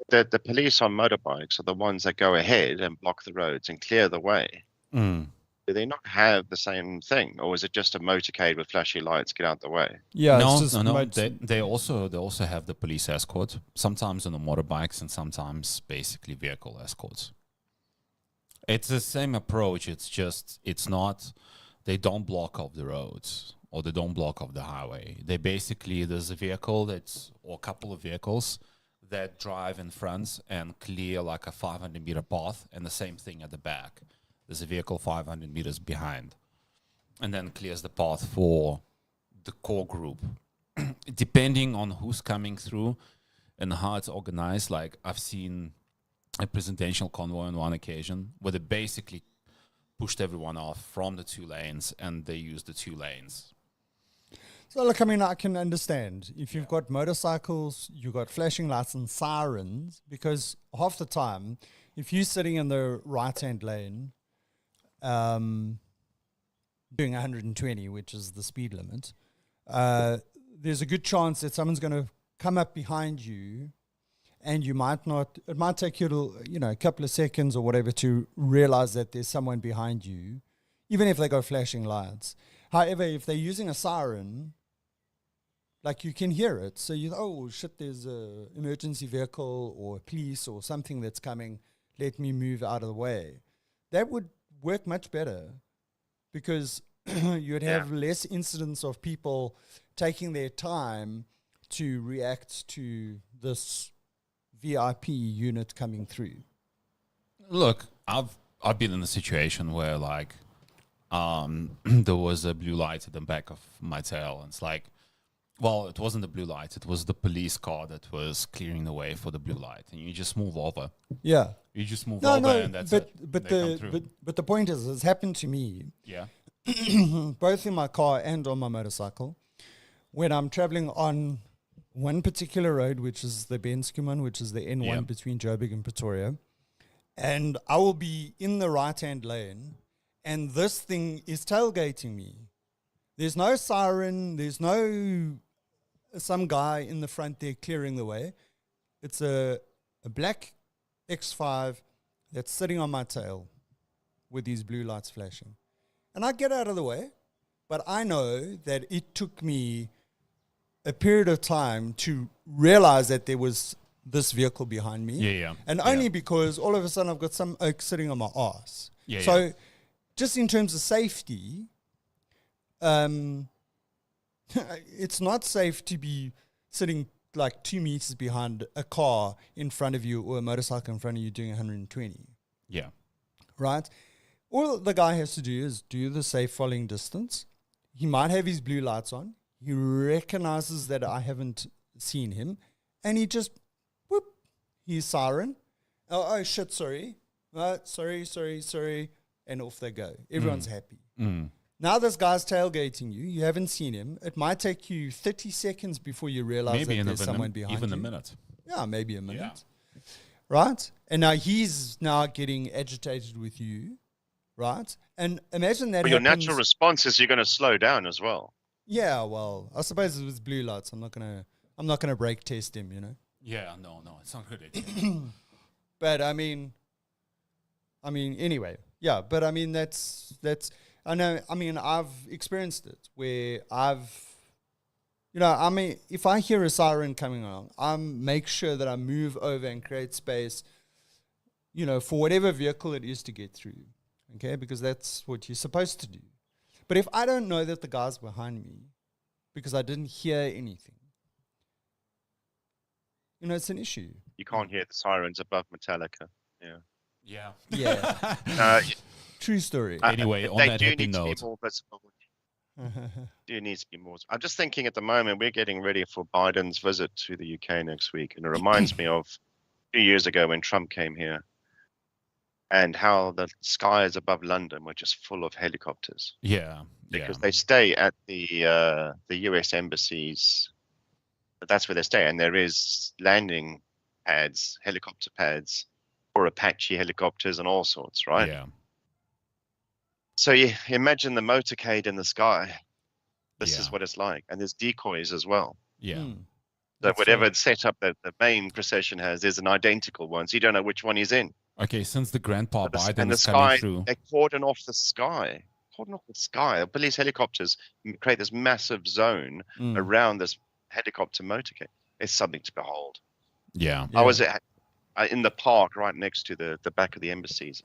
The police on motorbikes are the ones that go ahead and block the roads and clear the way. Do they not have the same thing, or is it just a motorcade with flashy lights get out the way? Yeah, no. They also have the police escort, sometimes on the motorbikes and sometimes basically vehicle escorts. It's the same approach. It's not. They don't block off the roads or they don't block off the highway. They basically, there's a vehicle or a couple of vehicles that drive in front and clear like a 500-meter path, and the same thing at the back. There's a vehicle 500 meters behind, and then clears the path for the core group. Depending on who's coming through and how it's organized, like I've seen a presidential convoy on one occasion where they basically pushed everyone off from the 2 lanes, and they used the 2 lanes. So look, I mean, I can understand if you've got motorcycles, you've got flashing lights and sirens, because half the time, if you're sitting in the right-hand lane, doing 120, which is the speed limit, there's a good chance that someone's going to come up behind you, and you might not, it might take you, a couple of seconds or whatever to realize that there's someone behind you, even if they go flashing lights. However, if they're using a siren, like you can hear it. So oh shit, there's a emergency vehicle or police or something that's coming. Let me move out of the way. That would work much better, because you'd have less incidents of people taking their time to react to this VIP unit coming through. Look, I've been in a situation where like there was a blue light at the back of my tail, and it's like, well, it wasn't the blue light, it was the police car that was clearing the way for the blue light, and you just move over. Yeah. You just move over, and that's it. But the point is, it's happened to me. Yeah. Both in my car and on my motorcycle. When I'm traveling on one particular road, which is the Benskuman, which is the N1 Yeah. between Joburg and Pretoria. And I will be in the right-hand lane, and this thing is tailgating me. There's no siren. There's no some guy in the front there clearing the way. It's a black X5 that's sitting on my tail with these blue lights flashing. And I get out of the way, but I know that it took me a period of time to realize that there was this vehicle behind me. Yeah. And only because all of a sudden I've got some oak sitting on my ass. Yeah, So yeah. just in terms of safety, it's not safe to be sitting like 2 meters behind a car in front of you or a motorcycle in front of you doing 120, Yeah. right? All the guy has to do is do the safe following distance. He might have his blue lights on. He recognizes that I haven't seen him, and he just, whoop, he's siren. Oh shit, sorry. Sorry. And off they go. Everyone's happy. Mm. Now this guy's tailgating you. You haven't seen him. It might take you 30 seconds before you realize Maybe that there's someone behind even you. a minute. Yeah, maybe a minute. Right? And now he's now getting agitated with you. Right? And imagine that But your happens. natural response is you're going to slow down as well. Yeah, well, I suppose it was blue lights. I'm not gonna brake test him, you know. Yeah, no, it's not good. But I mean, anyway, yeah. But I mean, that's. I know. I mean, I've experienced it where if I hear a siren coming along, I make sure that I move over and create space, for whatever vehicle it is to get through. Okay, because that's what you're supposed to do. But if I don't know that the guy's behind me because I didn't hear anything, it's an issue. You can't hear the sirens above Metallica. Yeah. Yeah. True story. Anyway, on they that do happy need to note. be more visible. Do needs to be more. I'm just thinking at the moment we're getting ready for Biden's visit to the UK next week, and it reminds me of 2 years ago when Trump came here, and how the skies above London were just full of helicopters Yeah. because they stay at the US embassies. But that's where they stay, and there is landing pads, helicopter pads, for Apache helicopters and all sorts, right? Yeah. So you imagine the motorcade in the sky. This Yeah. is what it's like, and there's decoys as well. Yeah. Hmm. So That's whatever right. setup that the main procession has, there's an identical one, so you don't know which one he's in. Okay, since the Grandpa Biden And the is coming sky, through. they cordon off the sky. The police helicopters create this massive zone Mm. around this helicopter motorcade. It's something to behold. Yeah. I was in the park right next to the back of the embassies.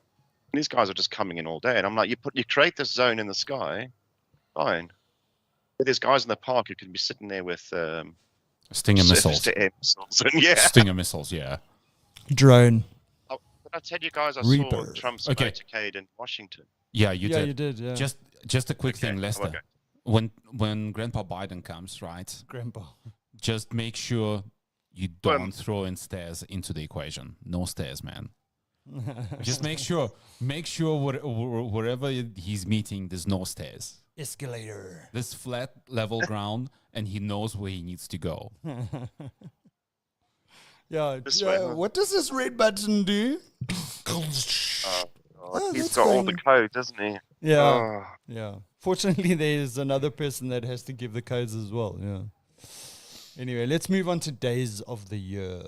And these guys are just coming in all day, and I'm like, you create this zone in the sky, fine. But there's guys in the park who could be sitting there with Stinger missiles. surface-to-air missiles, and yeah. Stinger missiles, yeah. Drone. But I tell you guys, I Reaper. saw Trump's Okay. motorcade in Washington. Yeah, you Yeah, did. you did. Yeah. Just a quick thing, Okay, Lester. okay. When Grandpa Biden comes, right? Grandpa. Just make sure you don't throw in stairs into the equation. No stairs, man. Just make sure wherever he's meeting, there's no stairs. Escalator. This flat, level ground, and he knows where he needs to go. Yeah. This way, huh? What does this red button do? Oh, he's that's got all going- the code, doesn't he? Yeah. Oh. Yeah. Fortunately, there's another person that has to give the codes as well. Yeah. Anyway, let's move on to days of the year.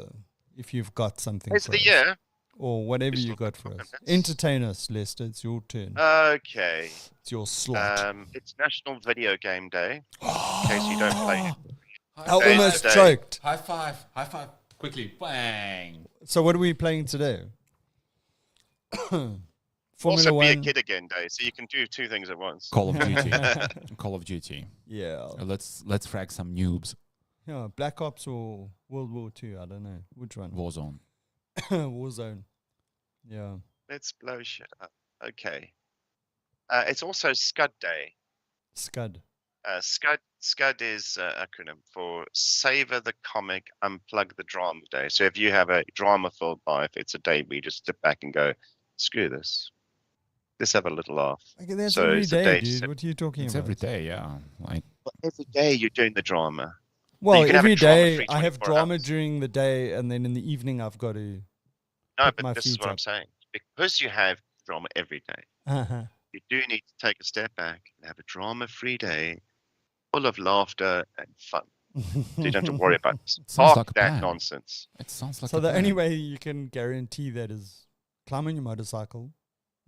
If you've got something It's for the us. year. Or whatever Just you look got at for us. minutes. Entertain us, Lester. It's your turn. Okay. It's your slot. It's National Video Game Day. In case you don't play it. I Day almost today. choked. High five. Quickly. Bang. So what are we playing today? Formula Also, be a One. kid again day, so you can do two things at once. Call of Duty. Call of Duty. Yeah. Let's frag some noobs. Yeah. Black Ops or World War II. I don't know. Which one? Warzone. Warzone. Yeah. Let's blow shit up. Okay. It's also Scud Day. Scud. Scud is acronym for Savor the Comic, Unplug the Drama Day. So if you have a drama-filled life, it's a day where you just sit back and go, screw this. Let's have a little laugh. Okay, that's So every it's a day, day dude. What are you talking It's about? every day, yeah. Like But every day you're doing the drama. Well, you can have a every day drama-free I have 24 drama hours. during the day, and then in the evening I've got to No, pick but my this is feet what I'm up. saying. Because you have drama every day, Uh-huh. you do need to take a step back and have a drama-free day full of laughter and fun. So you don't have to worry about this. It sounds Park like a that plan. nonsense. It sounds like So a the plan. only way you can guarantee that is climb on your motorcycle.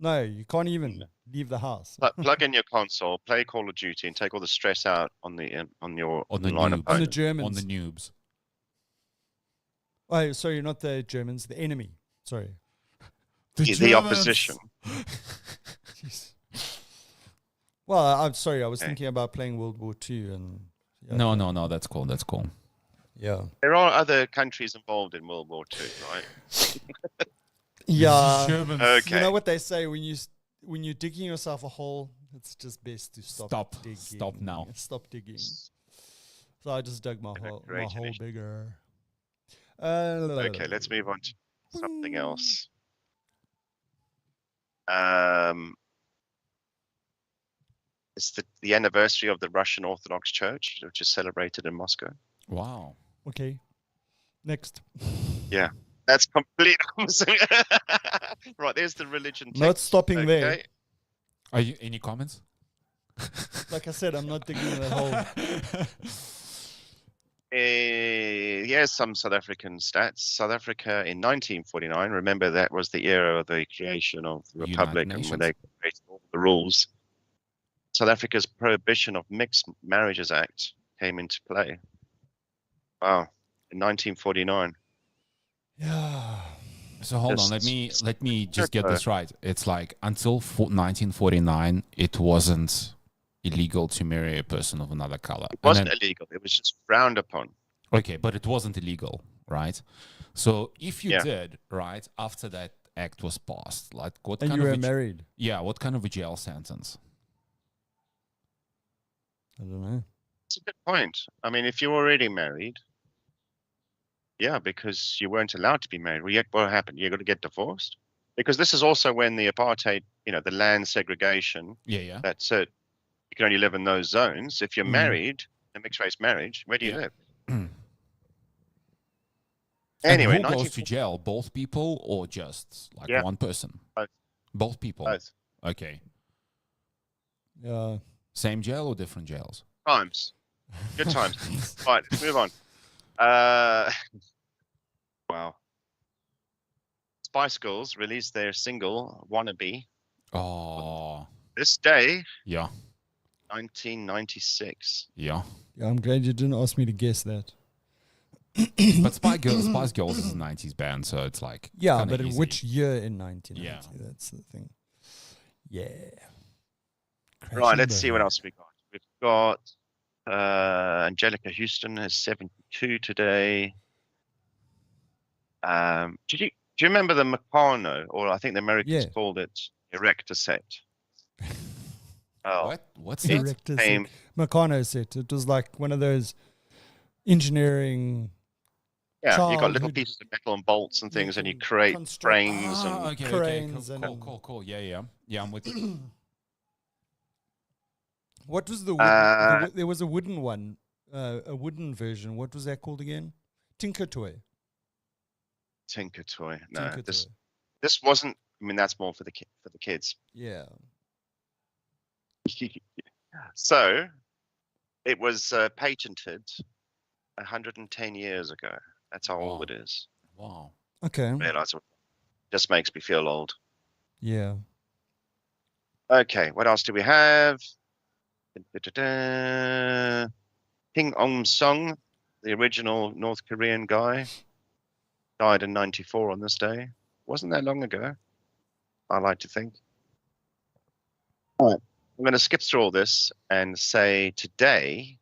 No, you can't even leave the house. Plug in your console, play Call of Duty, and take all the stress out on your on the online noobs. On the opponent. Germans. On the noobs. Oh, sorry, not the Germans, the enemy. Sorry. The opposition. Jeez. Well, I'm sorry. I was Okay. thinking about playing World War II, and yeah, No, that's cool. That's cool. yeah, There are other countries involved in World War II, right? yeah. Germans. Okay. You know what they say when you're digging yourself a hole, it's just best to stop digging. Stop now. Stop digging. So I just dug my hole Congratulations. bigger. Okay, let's move on to something else. It's the anniversary of the Russian Orthodox Church, which is celebrated in Moscow. Wow. Okay. Next. Yeah, that's complete opposite. Right, there's the religion text. Not stopping there. Okay. Are you any comments? Like I said, I'm not digging that hole. Here's some South African stats. South Africa in 1949, remember that was the era of the creation of the United Republic and when Nations. they created all the rules. South Africa's Prohibition of Mixed Marriages Act came into play. Wow, in 1949. Yeah. So hold on, let me just get this right. It's like until 1949, it wasn't illegal to marry a person of another color. It wasn't illegal. It was just frowned upon. Okay, but it wasn't illegal, right? So if you Yeah. did, right, after that act was passed, like what And kind you of were married. Yeah, what kind of a jail sentence? I don't know. It's a good point. I mean, if you're already married, yeah, because you weren't allowed to be married. Well, what happened? You're going to get divorced? Because this is also when the apartheid, the land segregation, Yeah. that's it. You can only live in those zones. If you're married, a mixed race marriage, where do you Yeah. live? And Anyway, who goes to jail? Both people or just like Yeah. one person? Both. Both people. Both Okay. Yeah. Same jail or different jails? times. Good times. Right, let's move on. Wow. Spice Girls released their single "Wannabe" Oh, this day, yeah. 1996. Yeah. Yeah, I'm glad you didn't ask me to guess that. But Spice Girls is a 90s band, so it's like Yeah, kinda but in easy. which year in 1990? Yeah. That's the thing. Yeah. Right, let's see what else we got. We've got Angelica Houston is 72 today. Do you remember the Meccano, or I think the Americans Yeah. called it erector set? Oh, What's It that? came- Meccano set. It was like one of those engineering. yeah, you got little Childhood- pieces of metal and bolts and things, and you can create construct- frames and Okay, cranes okay, and- cool. Yeah, I'm with you. What was the wood? There was a wooden one, a wooden version. What was that called again? Tinker Toy. Tinker Toy. No, Tinker Toy. this wasn't. I mean, that's more for the kids. Yeah. So, it was patented 110 years ago. That's how old Wow. it is. Wow. Okay. Realize it just makes me feel old. Yeah. Okay, what else do we have? Da-da-da. Kim Il-sung, the original North Korean guy, died in 94 on this day. Wasn't that long ago, I like to think. All right, I'm going to skip through all this and say today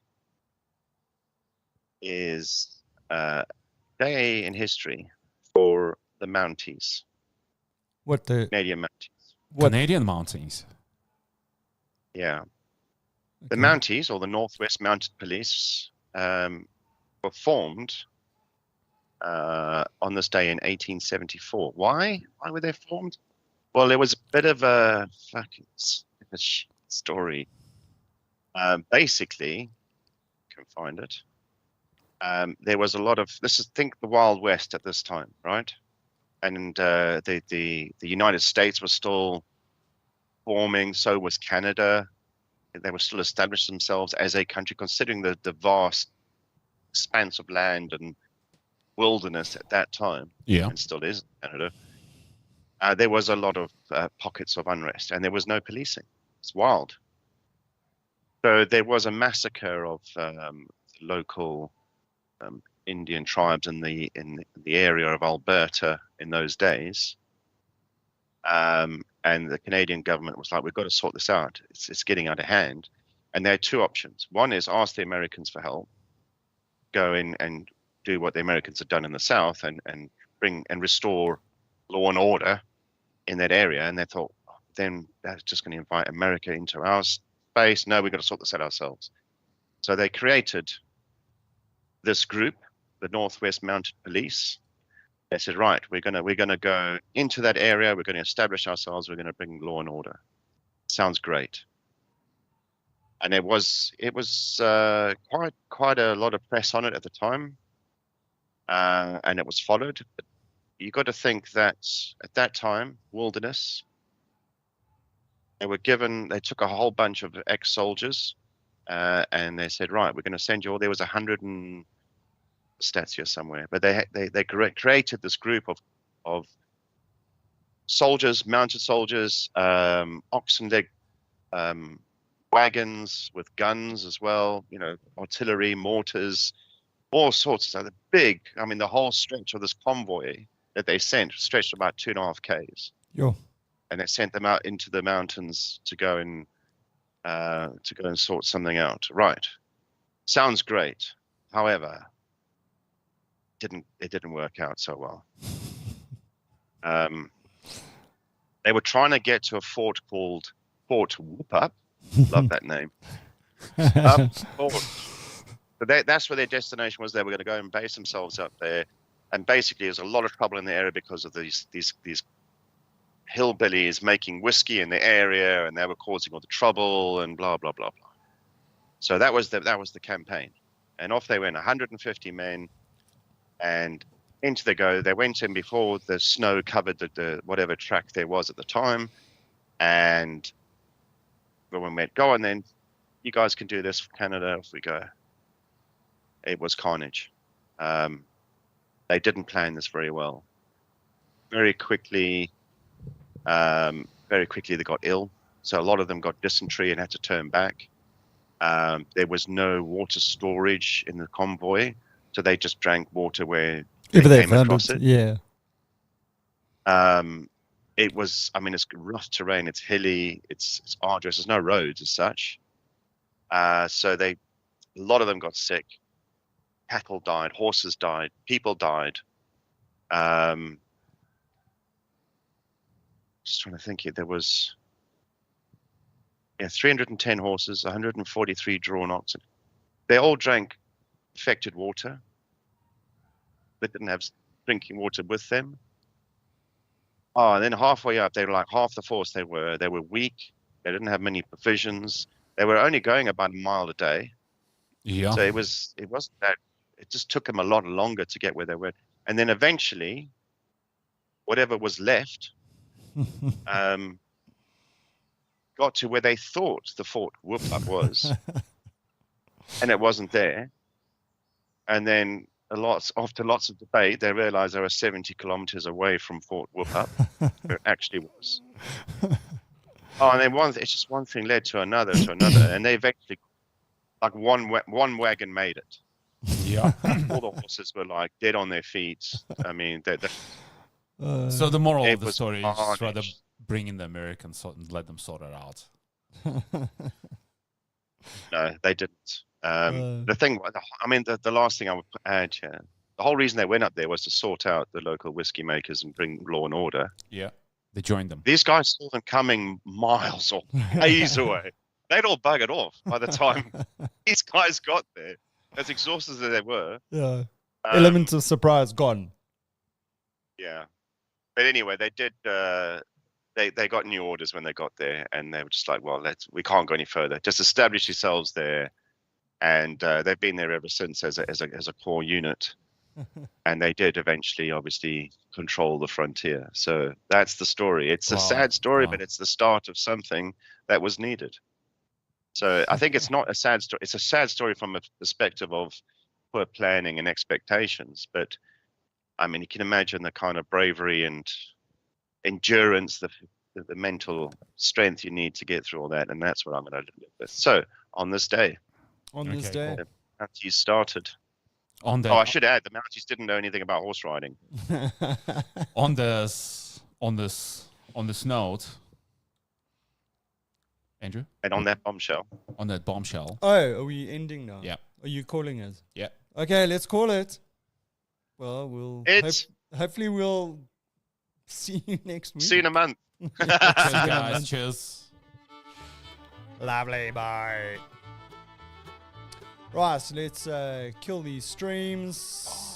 is a day in history for the Mounties, What the? Canadian Mounties. What? Canadian Mounties. Yeah. The Okay. Mounties, or the Northwest Mounted Police, were formed on this day in 1874. Why? Why were they formed? Well, there was a bit of a fucking story. Basically, can find it. there was a lot of think the Wild West at this time, right? And the United States was still forming. So was Canada. They were still established themselves as a country, considering the vast expanse of land and wilderness at that time. Yeah. And still is in Canada. There was a lot of pockets of unrest, and there was no policing. It's wild. So there was a massacre of local Indian tribes in the area of Alberta in those days. And the Canadian government was like, we've got to sort this out. It's getting out of hand. And there are two options. One is ask the Americans for help, go in and do what the Americans had done in the South and bring and restore law and order in that area. And they thought, then that's just going to invite America into our space. No, we've got to sort this out ourselves. So they created this group, the Northwest Mounted Police. They said, right, we're gonna go into that area. We're going to establish ourselves. We're going to bring law and order. Sounds great. And it was quite a lot of press on it at the time, and it was followed. But you got to think that at that time, wilderness. They took a whole bunch of ex-soldiers, and they said, right, we're going to send you all. There was 100 and stats here somewhere, but they created this group of soldiers, mounted soldiers, oxen leg wagons with guns as well, artillery, mortars, all sorts of stuff. The whole stretch of this convoy that they sent stretched about 2.5 k's. Yo. And they sent them out into the mountains to go and sort something out. Right. Sounds great. However, it didn't work out so well. They were trying to get to a fort called Fort Whoop-Up. Love that name. Fort. So that's where their destination was. They were going to go and base themselves up there. And basically, there was a lot of trouble in the area because of these hillbillies making whiskey in the area, and they were causing all the trouble and blah blah blah blah. So that was the campaign, and off they went, 150 men. And into they go. They went in before the snow covered the whatever track there was at the time. And everyone went, go on then. You guys can do this for Canada. Off we go. It was carnage. They didn't plan this very well. Very quickly they got ill. So a lot of them got dysentery and had to turn back. There was no water storage in the convoy. So they just drank water where they came across it. Yeah. It was, it's rough terrain. It's hilly. It's arduous. There's no roads as such. So a lot of them got sick. Cattle died. Horses died. People died. Just trying to think here. There was 310 horses, 143 drawn oxen. They all drank infected water. They didn't have drinking water with them. Oh, and then halfway up, they were like half the force. They were weak. They didn't have many provisions. They were only going about a mile a day. Yeah. So it wasn't that. It just took them a lot longer to get where they were. And then eventually, whatever was left, got to where they thought the Fort Whoop-Up was, and it wasn't there. And then after lots of debate, they realized they were 70 kilometers away from Fort Whoop-Up, where it actually was. Oh, and then it's just one thing led to another, and they eventually, like one wagon made it. Yeah. All the horses were like dead on their feet. So the moral of the was story is carnage. rather bring in the Americans and let them sort it out. No, they didn't. The thing, the last thing I would add here, the whole reason they went up there was to sort out the local whiskey makers and bring law and order. Yeah, they joined them. These guys saw them coming miles or days away. They'd all buggered off by the time these guys got there. As exhausted as they were. Yeah. Element of surprise gone. Yeah. But anyway, they did. They got new orders when they got there, and they were just like, "Well, we can't go any further. Just establish yourselves there, and they've been there ever since as a core unit. And they did eventually, obviously, control the frontier. So that's the story. It's a sad story, but it's the start of something that was needed. So I think it's not a sad story. It's a sad story from a perspective of poor planning and expectations. But I mean, you can imagine the kind of bravery and endurance, the mental strength you need to get through all that. And that's what I'm going to live with. So on this day, the Mounties started. I should add, the Mounties didn't know anything about horse riding. on this note, Andrew, and on that bombshell. Oh, are we ending now? Yeah. Are you calling us? Yeah. Okay, let's call it. Well, hopefully we'll see you next week. See you in a month. Cheers, guys. Cheers. Lovely, bye. Right, so let's kill these streams.